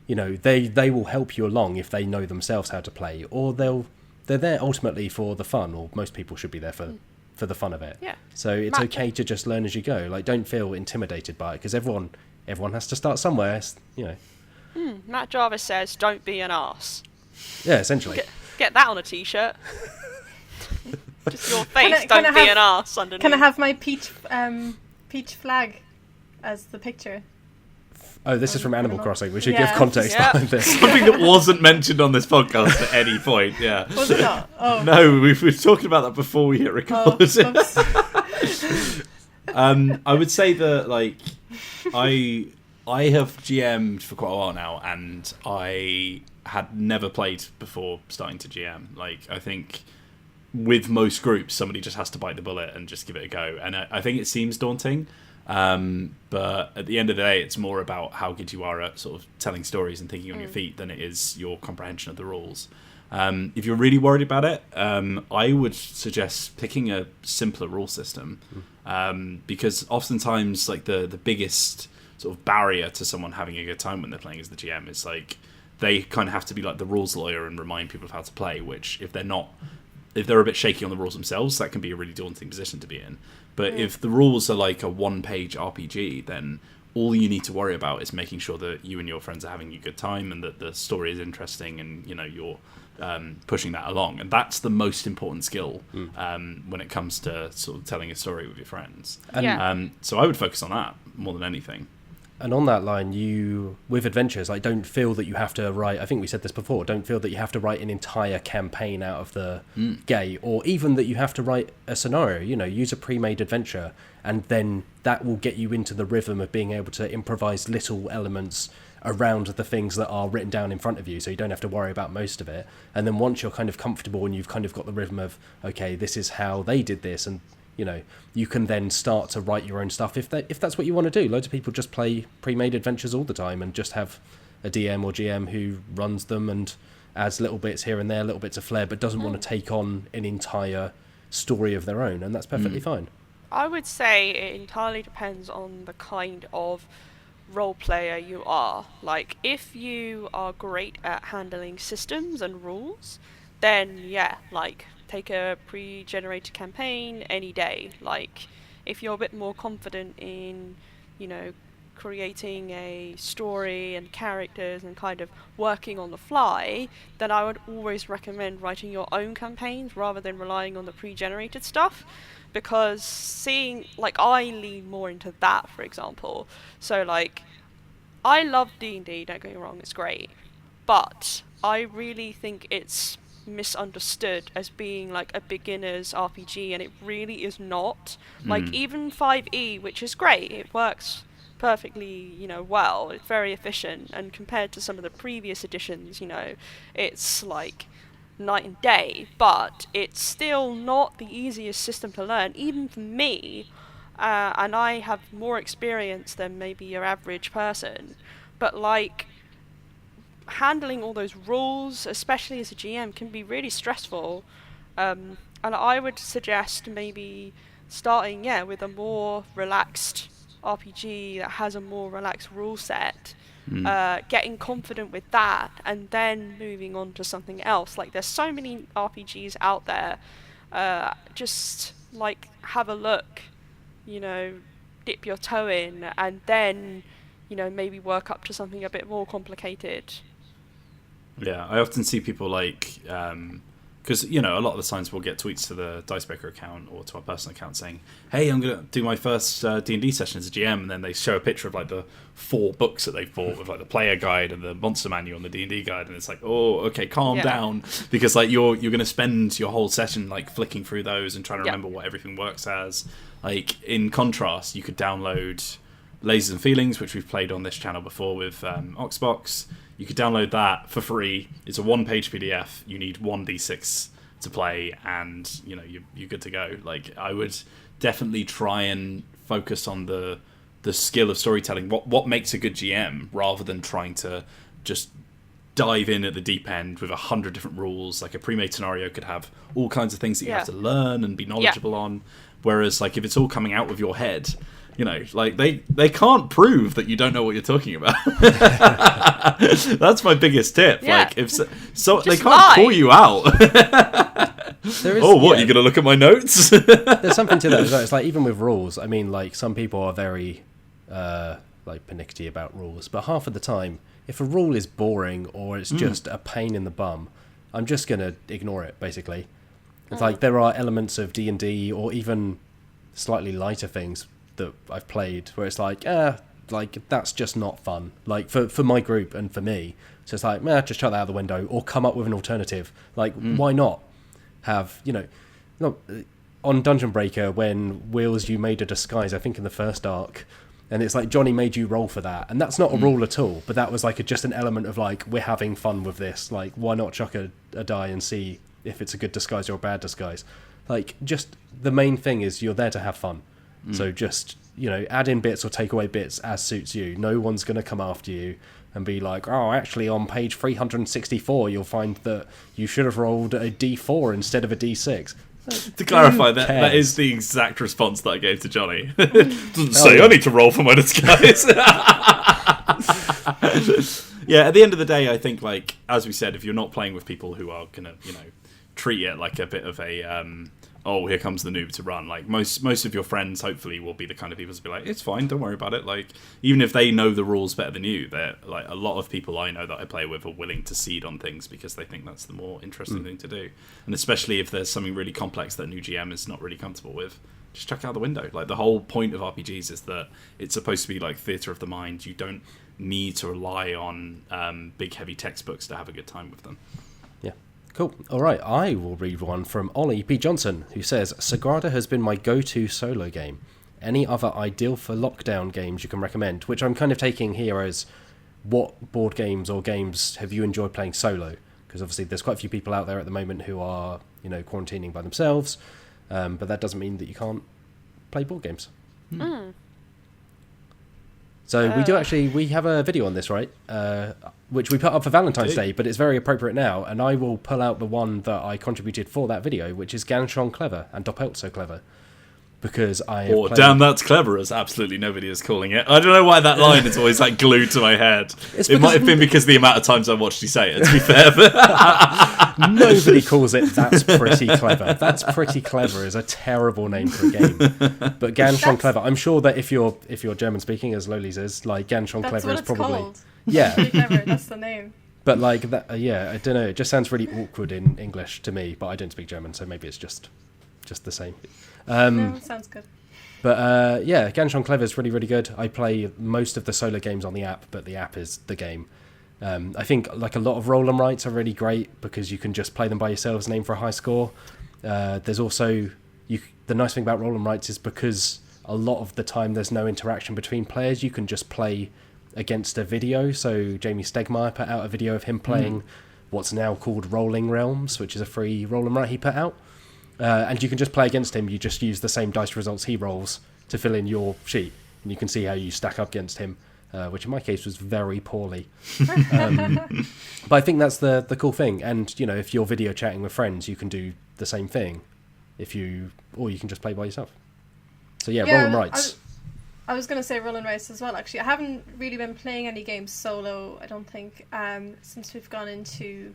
they will help you along if they know themselves how to play, or they're there ultimately for the fun, or most people should be there for the fun of it. Yeah. So it's okay to just learn as you go. Like, don't feel intimidated by it, because everyone has to start somewhere. Matt Jarvis says, "Don't be an arse." Yeah, essentially. Get that on a t-shirt. Just your face. Don't be an arse underneath. Can I have my peach flag as the picture? Oh, this is from Animal Crossing. We should give context behind this. Something that wasn't mentioned on this podcast at any point. Yeah. Was it not? Oh. No, we were talking about that before we hit record. I would say that, like, I have GM'd for quite a while now, and I had never played before starting to GM. Like, I think with most groups, somebody just has to bite the bullet and just give it a go. And I think it seems daunting. But at the end of the day, it's more about how good you are at sort of telling stories and thinking on your feet than it is your comprehension of the rules. If you're really worried about it, I would suggest picking a simpler rule system, because oftentimes, like, the biggest sort of barrier to someone having a good time when they're playing as the GM is, like, they kind of have to be like the rules lawyer and remind people of how to play, which if they're a bit shaky on the rules themselves, that can be a really daunting position to be in. But if the rules are like a 1-page RPG, then all you need to worry about is making sure that you and your friends are having a good time, and that the story is interesting, and you're pushing that along. And that's the most important skill when it comes to sort of telling a story with your friends. So I would focus on that more than anything. And on that line, with adventures, like, don't feel that you have to write, I think we said this before, don't feel that you have to write an entire campaign out of the gate, or even that you have to write a scenario. Use a pre-made adventure, and then that will get you into the rhythm of being able to improvise little elements around the things that are written down in front of you, so you don't have to worry about most of it. And then once you're kind of comfortable and you've kind of got the rhythm of, okay, this is how they did this, and you can then start to write your own stuff if that's what you want to do. Loads of people just play pre-made adventures all the time and just have a DM or GM who runs them and adds little bits here and there, little bits of flair, but doesn't want to take on an entire story of their own, and that's perfectly fine. I would say it entirely depends on the kind of role player you are. Like, if you are great at handling systems and rules, then yeah, like, take a pre-generated campaign any day. Like, if you're a bit more confident in, you know, creating a story and characters and kind of working on the fly, then I would always recommend writing your own campaigns rather than relying on the pre-generated stuff, because seeing, like, I lean more into that, for example. So, like, I love D&D, don't get me wrong, it's great, but I really think it's misunderstood as being like a beginner's RPG, and it really is not. Like, even 5e, which is great, it works perfectly, you know, well, it's very efficient, and compared to some of the previous editions, you know, it's like night and day, but it's still not the easiest system to learn, even for me, and I have more experience than maybe your average person, but like, handling all those rules, especially as a GM, can be really stressful, and I would suggest maybe starting, with a more relaxed RPG that has a more relaxed rule set, getting confident with that, and then moving on to something else. Like, there's so many RPGs out there, just like have a look, you know, dip your toe in, and then, you know, maybe work up to something a bit more complicated. Yeah, I often see people like, because, you know, a lot of the times we'll get tweets to the Dicebreaker account or to our personal account saying, hey, I'm going to do my first D&D session as a GM, and then they show a picture of like the 4 books that they've bought with like the player guide and the monster manual and the D&D guide, and it's like, oh, okay, calm down, because like you're going to spend your whole session like flicking through those and trying to remember what everything works as. Like, in contrast, you could download Lasers and Feelings, which we've played on this channel before with Oxbox. You could download that for free. It's a 1-page PDF. You need 1d6 to play, and you know you're good to go. Like, I would definitely try and focus on the skill of storytelling. What makes a good GM, rather than trying to just dive in at the deep end with 100 different rules. Like, a pre-made scenario could have all kinds of things that you have to learn and be knowledgeable on. Whereas, like, if it's all coming out of your head, you know, like, they can't prove that you don't know what you're talking about. That's my biggest tip. Yeah. Like, if so they can't lie. call you out. There is, You're gonna look at my notes? There's something to that as well. It's like, even with rules, I mean, like, some people are very like pernickety about rules, but half of the time, if a rule is boring or it's just a pain in the bum, I'm just gonna ignore it, basically. It's like, there are elements of D&D or even slightly lighter things that I've played where it's like, that's just not fun, like, for my group and for me. So it's like, just chuck that out the window, or come up with an alternative. Like, why not have, you know, on Dungeon Breaker, when Wheels, you made a disguise, I think in the first arc, and it's like Johnny made you roll for that, and that's not a rule at all, but that was like just an element of like, we're having fun with this, like, why not chuck a die and see if it's a good disguise or a bad disguise. Like, just the main thing is you're there to have fun. So just, you know, add in bits or take away bits as suits you. No one's going to come after you and be like, oh, actually on page 364 you'll find that you should have rolled a d4 instead of a d6. To clarify, that is the exact response that I gave to Johnny. Doesn't say I need to roll for my disguise. Yeah, at the end of the day, I think, like, as we said, if you're not playing with people who are going to, you know, treat it like a bit of a, oh, here comes the noob to run. Like, most of your friends, hopefully, will be the kind of people to be like, it's fine, don't worry about it. Like, even if they know the rules better than you, they're like, a lot of people I know that I play with are willing to cede on things because they think that's the more interesting thing to do. And especially if there's something really complex that a new GM is not really comfortable with, just chuck it out the window. Like, the whole point of RPGs is that it's supposed to be like theatre of the mind. You don't need to rely on big, heavy textbooks to have a good time with them. Cool. All right, I will read one from Ollie P. Johnson, who says, Sagrada has been my go-to solo game. Any other ideal for lockdown games you can recommend? Which I'm kind of taking here as, what board games or games have you enjoyed playing solo? Because obviously there's quite a few people out there at the moment who are, you know, quarantining by themselves, but that doesn't mean that you can't play board games. So we have a video on this, right? Which we put up for Valentine's Day, but it's very appropriate now, and I will pull out the one that I contributed for that video, which is Ganz Schön Clever and Doppelt so Clever. because I have Or played... damn, that's clever, as absolutely nobody is calling it. I don't know why that line is always like glued to my head. It might have been because of the amount of times I watched you say it, to be fair. Nobody calls it That's Pretty Clever. That's Pretty Clever is a terrible name for a game. But Ganz schön clever. I'm sure that if you're German speaking, as Lolies is, like Ganz schön clever is probably... Called. Yeah. Pretty clever, that's the name. But like that, I don't know. It just sounds really awkward in English to me. But I don't speak German, so maybe it's just the same. No, sounds good. But yeah, Ganz schön clever is really, really good. I play most of the solo games on the app, but the app is the game. I think like a lot of roll and writes are really great because you can just play them by yourselves and aim for a high score. There's also the nice thing about roll and writes is because a lot of the time there's no interaction between players. You can just play against a video. So Jamie Stegmaier put out a video of him playing what's now called Rolling Realms, which is a free roll and write he put out. And you can just play against him. You just use the same dice results he rolls to fill in your sheet, and you can see how you stack up against him, which in my case was very poorly. But I think that's the cool thing. And you know, if you're video chatting with friends, you can do the same thing. Or you can just play by yourself. So yeah, roll and writes. I was going to say roll and writes as well. Actually, I haven't really been playing any games solo, I don't think, since we've gone into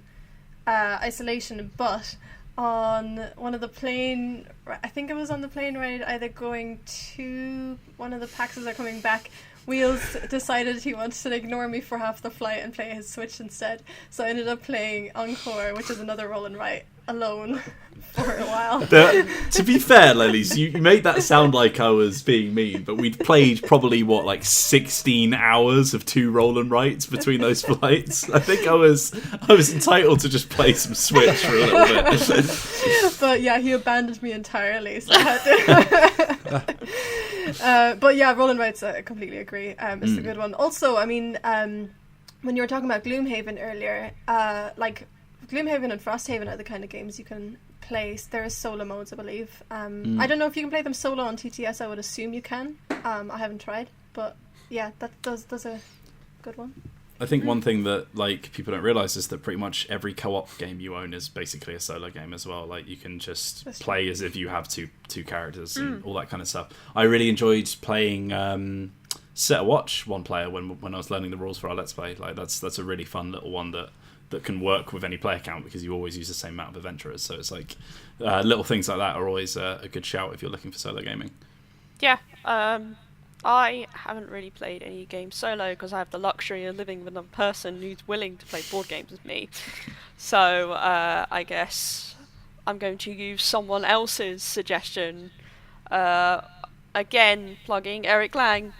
isolation. But on one of the plane, I think it was on the plane ride, either going to one of the PAXs or coming back, Wheels decided he wanted to ignore me for half the flight and play his Switch instead. So I ended up playing Encore, which is another roll and write, alone for a while. To be fair, Lolies, you made that sound like I was being mean, but we'd played probably, 16 hours of 2 roll and writes between those flights. I think I was entitled to just play some Switch for a little bit. But yeah, he abandoned me entirely. So I had to... but yeah, roll and writes, I completely agree. It's a good one. Also, I mean, when you were talking about Gloom Haven earlier, like Gloom Haven and Frost Haven are the kind of games you can play. There is solo modes, I believe. I don't know if you can play them solo on TTS. I would assume you can. I haven't tried, but yeah, that's a good one. I think one thing that like people don't realise is that pretty much every co-op game you own is basically a solo game as well. Like you can just play as if you have two characters and all that kind of stuff. I really enjoyed playing Set a Watch one player when I was learning the rules for our Let's Play. Like that's a really fun little one that can work with any player count because you always use the same amount of adventurers. So it's like little things like that are always a good shout if you're looking for solo gaming. Yeah, I haven't really played any games solo because I have the luxury of living with another person who's willing to play board games with me. So I guess I'm going to use someone else's suggestion. Again, plugging Eric Lang.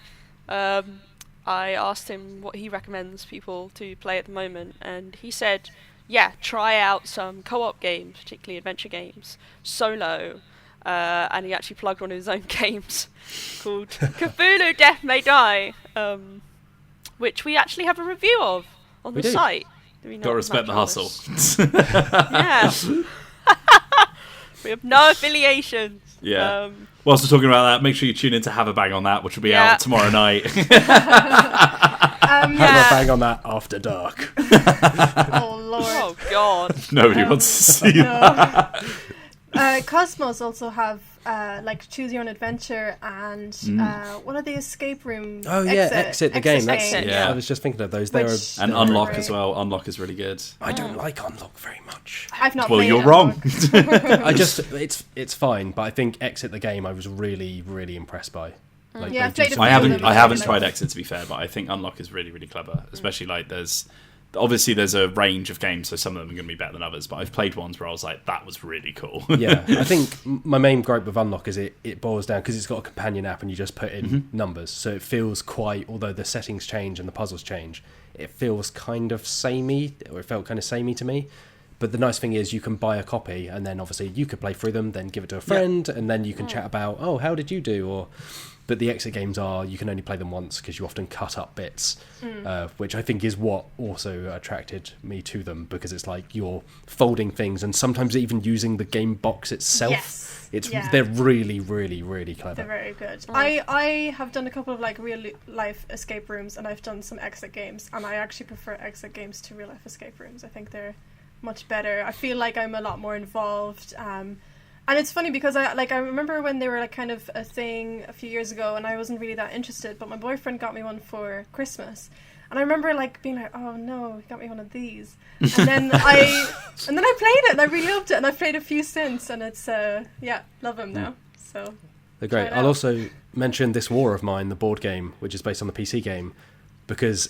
I asked him what he recommends people to play at the moment, and he said, yeah, try out some co-op games, particularly adventure games, solo. And he actually plugged one of his own games called Cthulhu Death May Die, which we actually have a review of on the site. Gotta respect the hustle. Yeah. We have no affiliations. Yeah. Whilst we're talking about that, make sure you tune in to Have a Bang on That, which will be out tomorrow night. Have a bang on that after dark. Oh, Lord. Oh, God. Nobody wants to see that. Cosmos also have like Choose Your Own Adventure and what are the escape room? Oh yeah, Exit the game. Yeah. I was just thinking of those. And Unlock as well. Unlock is really good. I don't like Unlock very much. I've not. Well, played you're it, wrong. It's fine, but I think Exit the game I was really, really impressed by. Like, Yeah, I've they played do it I something haven't really I haven't nice. tried Exit, to be fair, but I think Unlock is really, really clever. Especially like there's a range of games, so some of them are going to be better than others. But I've played ones where I was like, that was really cool. Yeah, I think my main gripe with Unlock is it boils down because it's got a companion app and you just put in numbers, so it feels quite. Although the settings change and the puzzles change, it feels kind of samey, or it felt kind of samey to me. But the nice thing is you can buy a copy, and then obviously you could play through them, then give it to a friend, and then you can chat about, oh, how did you do? But the Exit games you can only play them once because you often cut up bits, which I think is what also attracted me to them, because it's like you're folding things and sometimes even using the game box itself. Yes. They're really, really, really clever. They're very good. I have done a couple of like real life escape rooms, and I've done some Exit games, and I actually prefer Exit games to real life escape rooms. I think they're much better. I feel like I'm a lot more involved. And And it's funny because I remember when they were like kind of a thing a few years ago, and I wasn't really that interested. But my boyfriend got me one for Christmas, and I remember like being like, "Oh no, he got me one of these." And then I played it, and I really loved it, and I've played a few since, and it's love them now. So they're great. I'll also mention This War of Mine, the board game, which is based on the PC game, because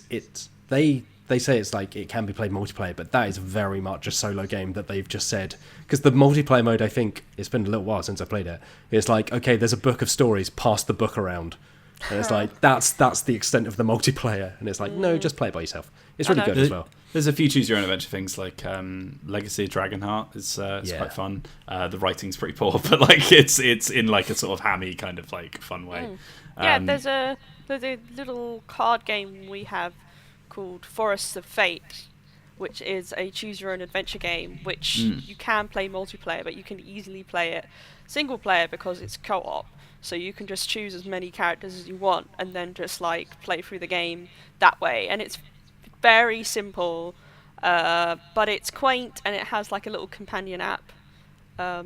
they say it's like it can be played multiplayer, but that is very much a solo game that they've just said. Because the multiplayer mode, I think, it's been a little while since I played it. It's like, okay, there's a book of stories, pass the book around. And it's like, that's the extent of the multiplayer. And it's like, no, just play it by yourself. It's really good as well. There's a few choose your own adventure things, like Legacy of Dragonheart is quite fun. The writing's pretty poor, but like it's in like a sort of hammy kind of like fun way. There's a little card game we have called Forests of Fate, which is a choose your own adventure game, which you can play multiplayer, but you can easily play it single player because it's co-op. So you can just choose as many characters as you want and then just like play through the game that way. And it's very simple, but it's quaint, and it has like a little companion app. I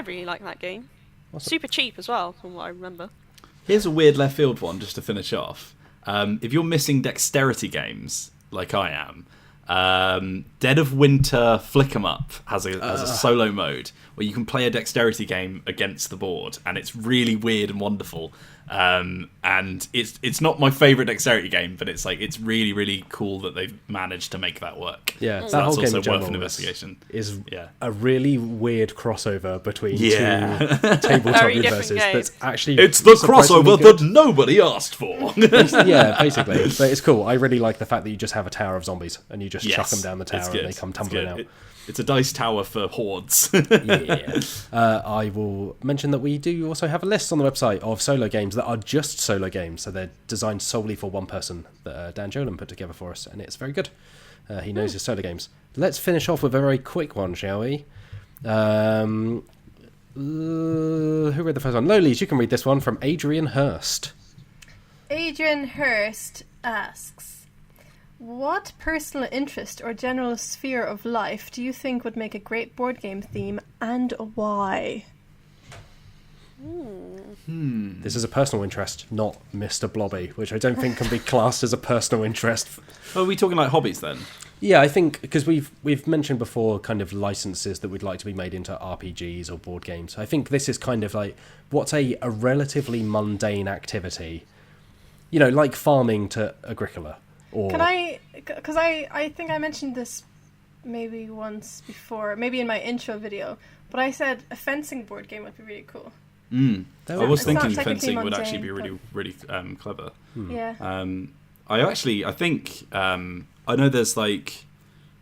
really like that game. Awesome. Super cheap as well, from what I remember. Here's a weird left field one just to finish off. If you're missing dexterity games, like I am, Dead of Winter Flick 'em Up has a solo mode where you can play a dexterity game against the board, and it's really weird and wonderful. And it's not my favourite dexterity game, but it's really, really cool that they've managed to make that work. Yeah, so that whole that's game also worth an investigation. Is a really weird crossover between two tabletop Very universes. That's actually it's the crossover that nobody asked for. Yeah, basically. But it's cool. I really like the fact that you just have a tower of zombies and you just chuck them down the tower and they come tumbling out. It's a dice tower for hordes. I will mention that we do also have a list on the website of solo games that are just solo games. So they're designed solely for one person that Dan Jolan put together for us, and it's very good. He knows his solo games. Let's finish off with a very quick one, shall we? Who read the first one? Lolies, you can read this one from Adrian Hurst. Adrian Hurst asks, what personal interest or general sphere of life do you think would make a great board game theme, and why? This is a personal interest, not Mr. Blobby, which I don't think can be classed as a personal interest. Are we talking like hobbies then? Yeah, I think because we've mentioned before kind of licenses that we'd like to be made into RPGs or board games. I think this is kind of like what's a relatively mundane activity, like farming to Agricola. Can I, because I think I mentioned this maybe once before, maybe in my intro video, but I said a fencing board game would be really cool. I was thinking fencing would actually be really, really clever. Yeah. I think, I know there's like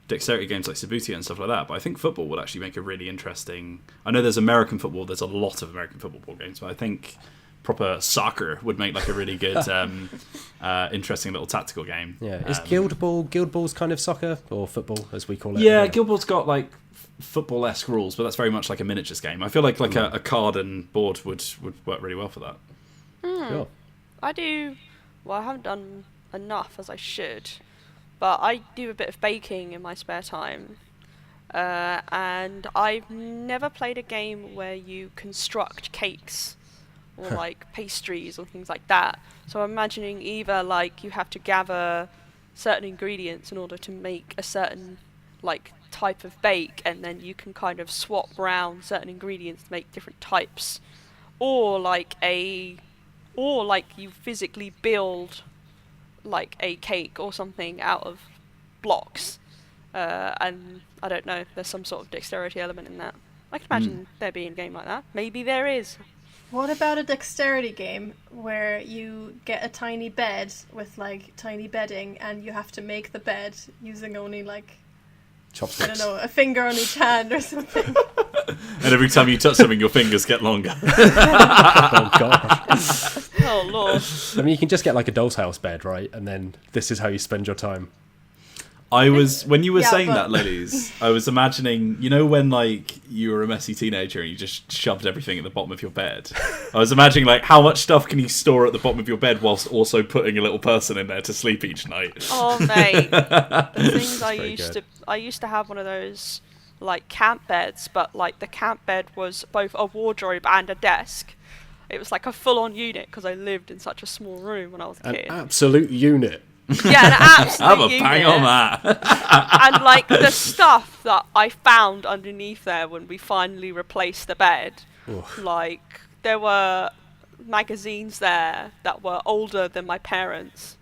dexterity games like Subbuteo and stuff like that, but I think football would actually make a really interesting... I know there's American football, there's a lot of American football board games, but I think proper soccer would make like a really good interesting little tactical game. Is Guild Ball's kind of soccer or football as we call it? Yeah, Guild Ball's got like football-esque rules, but that's very much like a miniatures game. I feel like a card and board would work really well for that. Sure. I haven't done enough as I should, but I do a bit of baking in my spare time. And I've never played a game where you construct cakes or like pastries or things like that. So I'm imagining either like you have to gather certain ingredients in order to make a certain like type of bake, and then you can kind of swap around certain ingredients to make different types, or like you physically build like a cake or something out of blocks, and I don't know, there's some sort of dexterity element in that. I can imagine there being a game like that. Maybe there is. What about a dexterity game where you get a tiny bed with like tiny bedding and you have to make the bed using only like chopsticks? I don't know, a finger on each hand or something. And every time you touch something, your fingers get longer. Oh god. Oh lord. I mean, you can just get like a doll's house bed, right? And then this is how you spend your time. When you were saying that, ladies, I was imagining, when like you were a messy teenager and you just shoved everything at the bottom of your bed. I was imagining like how much stuff can you store at the bottom of your bed whilst also putting a little person in there to sleep each night. Oh mate, the things I used to have one of those like camp beds, but like the camp bed was both a wardrobe and a desk. It was like a full-on unit because I lived in such a small room when I was a kid. An absolute unit. Yeah, an absolute Have a unit. bang on that. And like the stuff that I found underneath there when we finally replaced the bed, like there were magazines there that were older than my parents.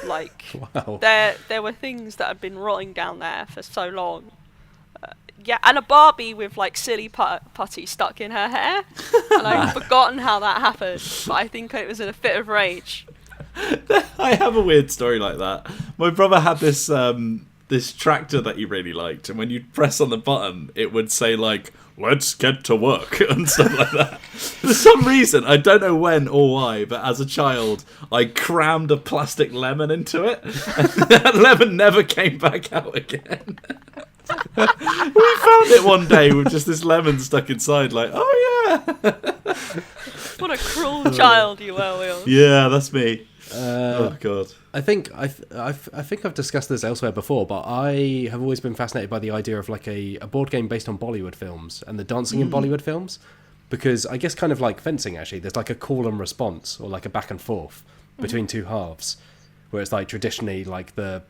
Like Wow. there were things that had been rotting down there for so long. Yeah, and a Barbie with like silly putty stuck in her hair, and I'd forgotten how that happened. But I think it was in a fit of rage. I have a weird story like that. My brother had this this tractor that he really liked, and when you'd press on the button, it would say like, "Let's get to work" and stuff like that. For some reason, I don't know when or why, but as a child, I crammed a plastic lemon into it, and that lemon never came back out again. We found it one day with just this lemon stuck inside, like, oh yeah. What a cruel child you were, Will. Yeah, that's me. Oh god. I think I've discussed this elsewhere before, but I have always been fascinated by the idea of like a board game based on Bollywood films and the dancing in Bollywood films, because I guess kind of like fencing actually, there's like a call and response or like a back and forth between two halves, where it's like traditionally like the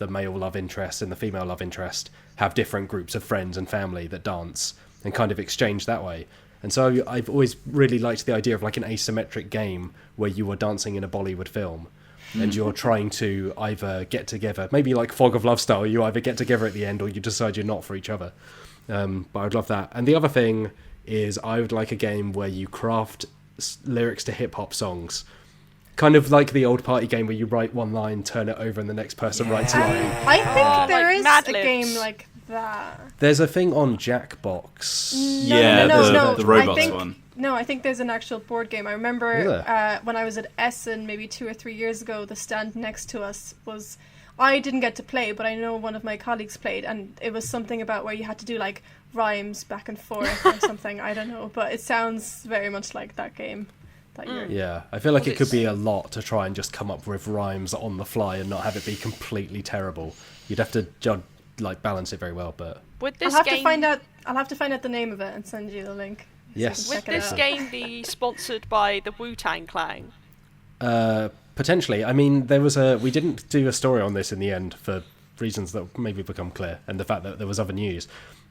male love interest and the female love interest have different groups of friends and family that dance and kind of exchange that way. And so I've always really liked the idea of like an asymmetric game where you are dancing in a Bollywood film and you're trying to either get together, maybe like Fog of Love style, you either get together at the end or you decide you're not for each other. But I'd love that. And the other thing is I would like a game where you craft lyrics to hip-hop songs. Kind of like the old party game where you write one line, turn it over, and the next person writes a line. I think there like is Mad a Libs. game like that. There's a thing on Jackbox. No. the robots I think, one. No, I think there's an actual board game. I remember when I was at Essen maybe 2 or 3 years ago, the stand next to us was... I didn't get to play, but I know one of my colleagues played, and it was something about where you had to do like rhymes back and forth or something. I don't know, but it sounds very much like that game. Yeah, I feel like it could be a lot to try and just come up with rhymes on the fly and not have it be completely terrible. You'd have to balance it very well, but Would this I'll have game, to find out. I'll have to find out the name of it and send you the link. Yes. would this game be sponsored by the Wu-Tang Clan? potentially. I mean, we didn't do a story on this in the end for reasons that maybe become clear, and the fact that there was other news.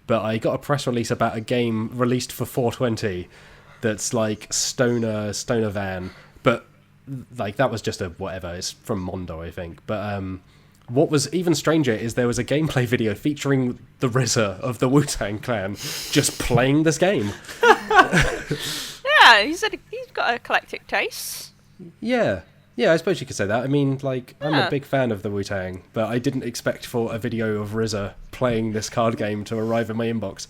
But I got a press release about a game released for 420 that's like Stoner Van, but like that was just a whatever. It's from Mondo, I think. But what was even stranger is there was a gameplay video featuring the RZA of the Wu-Tang Clan just playing this game. Yeah, he's got eclectic tastes. Yeah, I suppose you could say that. I mean, like, I'm a big fan of the Wu-Tang, but I didn't expect for a video of RZA playing this card game to arrive in my inbox.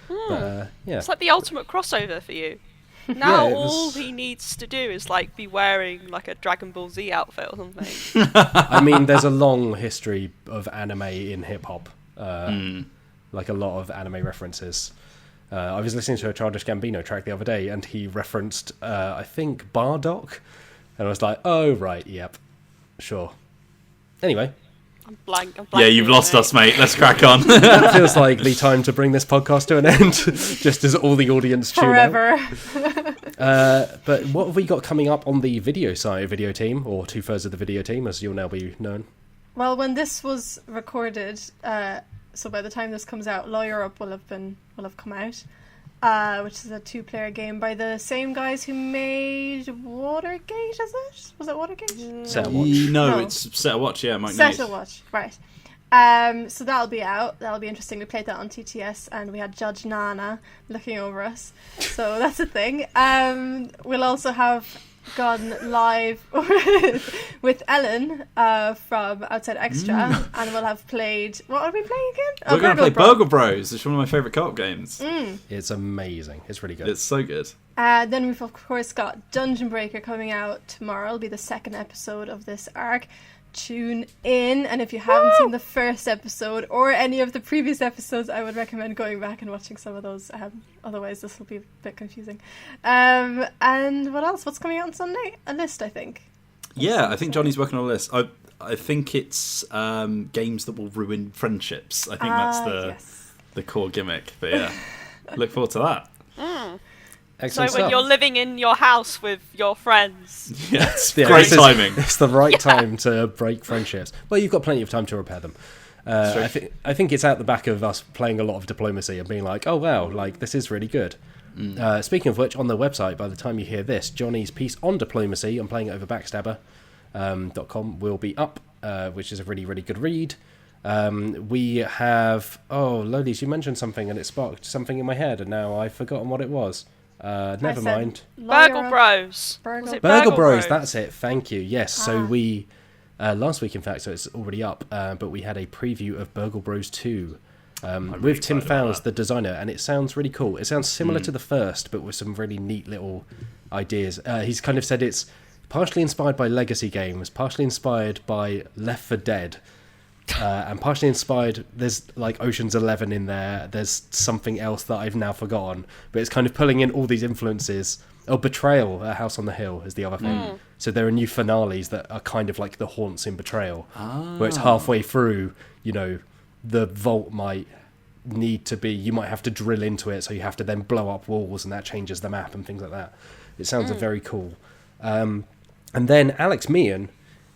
But, yeah. It's like the ultimate crossover for you. Now Yeah, all he needs to do is like be wearing like a Dragon Ball Z outfit or something. I mean, there's a long history of anime in hip-hop. Like a lot of anime references. I was listening to a Childish Gambino track the other day, and he referenced, I think, Bardock. And I was like, oh, right, yep, sure. Anyway. I'm blank. Yeah, you've lost us, mate. Let's crack on. That feels like the time to bring this podcast to an end, just as all the audience tune out. Forever. But what have we got coming up on the video side, video team, or 2/3 of the video team, as you'll now be known? Well, when this was recorded, so by the time this comes out, Lawyer Up will have come out, which is a 2-player game by the same guys who made Watergate. Is it? Was it Watergate? Set a watch. No, it's Set a Watch. Yeah, Mike. Set a Watch. Right. So that'll be out. That'll be interesting. We played that on TTS, and we had Judge Nana looking over us. So that's a thing. We'll also have gone live with Ellen from Outside Extra, and we'll have played... What are we playing again? We're going to play Burgle Bros. It's one of my favourite co-op games. It's amazing. It's really good. It's so good. Then we've of course got Dungeon Breaker coming out tomorrow. It'll be the second episode of this arc. Tune in, and if you haven't seen the first episode or any of the previous episodes, I would recommend going back and watching some of those. Otherwise this will be a bit confusing. And what else? What's coming out on Sunday? A list, I think. Yeah, I think Johnny's working on a list. I think it's games that will ruin friendships. I think that's the core gimmick. But yeah, look forward to that. So Excellent when stuff. you're living in your house with your friends. Yes, Yeah, great this is- timing. It's the right time to break friendships. Well, you've got plenty of time to repair them. True. I think it's at the back of us playing a lot of diplomacy and being like, oh wow, like this is really good. Speaking of which, on the website, by the time you hear this, Johnny's piece on diplomacy, I'm playing it over backstabber.com, will be up, which is a really, really good read. We have... Oh, Lolies, you mentioned something and it sparked something in my head and now I've forgotten what it was. Never mind. Burgle Bros. Burgle- Was it Burgle Bros, that's it. Thank you. Yes, so Ah. we... last week, in fact, so it's already up, but we had a preview of Burgle Bros 2 with Tim excited about Fowles, that. the designer, and it sounds really cool. It sounds similar to the first, but with some really neat little ideas. He's kind of said it's partially inspired by legacy games, partially inspired by Left 4 Dead, and partially inspired, there's like Ocean's 11 in there, there's something else that I've now forgotten, but it's kind of pulling in all these influences. Oh, Betrayal, A House on the Hill is the other thing. So there are new finales that are kind of like the haunts in Betrayal, where it's halfway through, you know, the vault might need to be, you might have to drill into it, so you have to then blow up walls, and that changes the map and things like that. It sounds very cool. And then, Alex Meehan,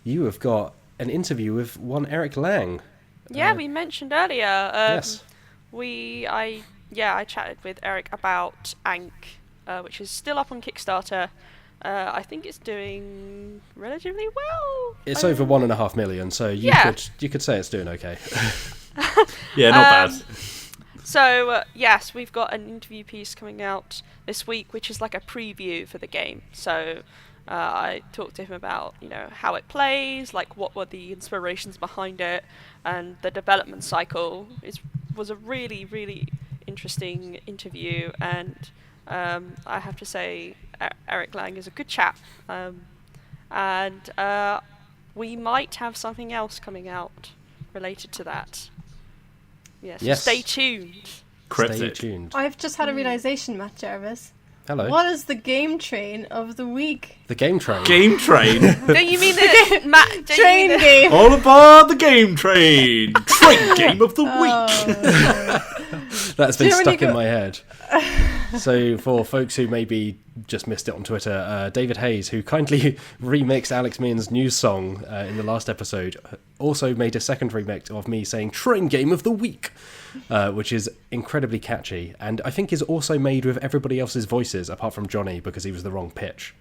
you have got an interview with one Eric Lang. Yeah, we mentioned earlier. Yes. I chatted with Eric about Ank, which is still up on Kickstarter. I think it's doing relatively well. It's over 1.5 million, so you could say it's doing okay. Yeah, not bad. So, yes, we've got an interview piece coming out this week, which is like a preview for the game. So, I talked to him about, you know, how it plays, like what were the inspirations behind it, and the development cycle. It was a really, really interesting interview, and I have to say, Eric Lang is a good chap, and we might have something else coming out related to that. Yes, Yes. Stay tuned. Stay Cryptic. tuned. I've just had a realization, Matt Jarvis. Hello. What is the game train of the week? The game train. Game train. Don't you mean the Train game. All aboard the game train. Train game of the week. Oh. That's been Do you know when stuck you in go- my head. So for folks who maybe just missed it on Twitter, David Hayes, who kindly remixed Alex Meehan's news song in the last episode, also made a second remix of me saying Train Game of the Week, which is incredibly catchy, and I think is also made with everybody else's voices apart from Johnny because he was the wrong pitch.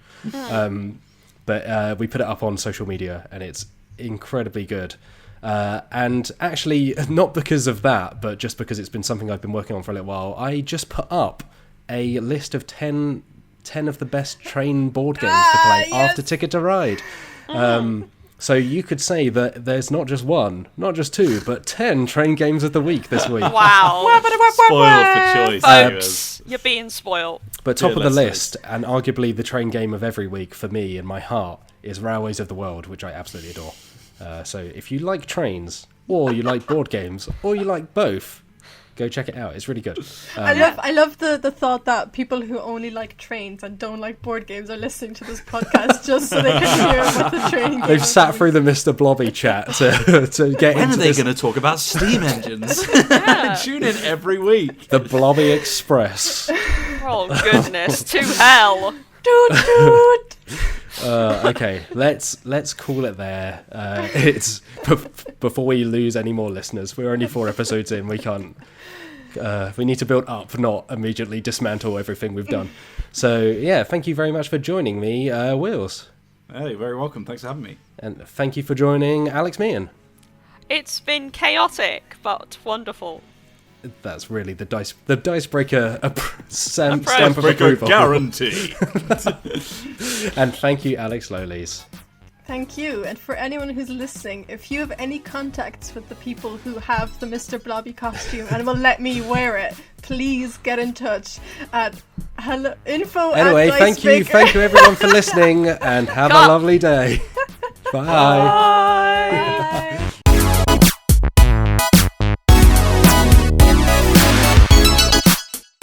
But we put it up on social media and it's incredibly good. And actually, not because of that, but just because it's been something I've been working on for a little while, I just put up a list of 10 of the best train board games to play after Ticket to Ride. So you could say that there's not just one, not just two, but 10 train games of the week this week. Wow. Spoiled for choice. Folks, you're being spoiled. But top Yeah, of the let's list, and arguably the train game of every week for me in my heart, is Railways of the World, which I absolutely adore. So if you like trains, or you like board games, or you like both, go check it out. It's really good. I love the thought that people who only like trains and don't like board games are listening to this podcast just so they can hear what the train game They've is. sat through the Mr. Blobby chat to get When into are they this, going to talk about steam engines? Tune in every week. the Blobby Express. Oh, goodness. To hell. Doot, doot. Okay, let's call it there. It's before we lose any more listeners. We're only 4 episodes in. We can't. We need to build up, not immediately dismantle everything we've done. So yeah, thank you very much for joining me, Wheels, Hey, you're very welcome. Thanks for having me. and thank you for joining Alex Meehan. It's been chaotic, but wonderful. That's really the Dicebreaker stamp of Icebreaker approval. guarantee. And thank you, Alex Lolies. Thank you. And for anyone who's listening, if you have any contacts with the people who have the Mr. Blobby costume and will let me wear it, please get in touch at info Anyway, at thank you Dicebreaker. everyone for listening, and have a lovely day. Bye.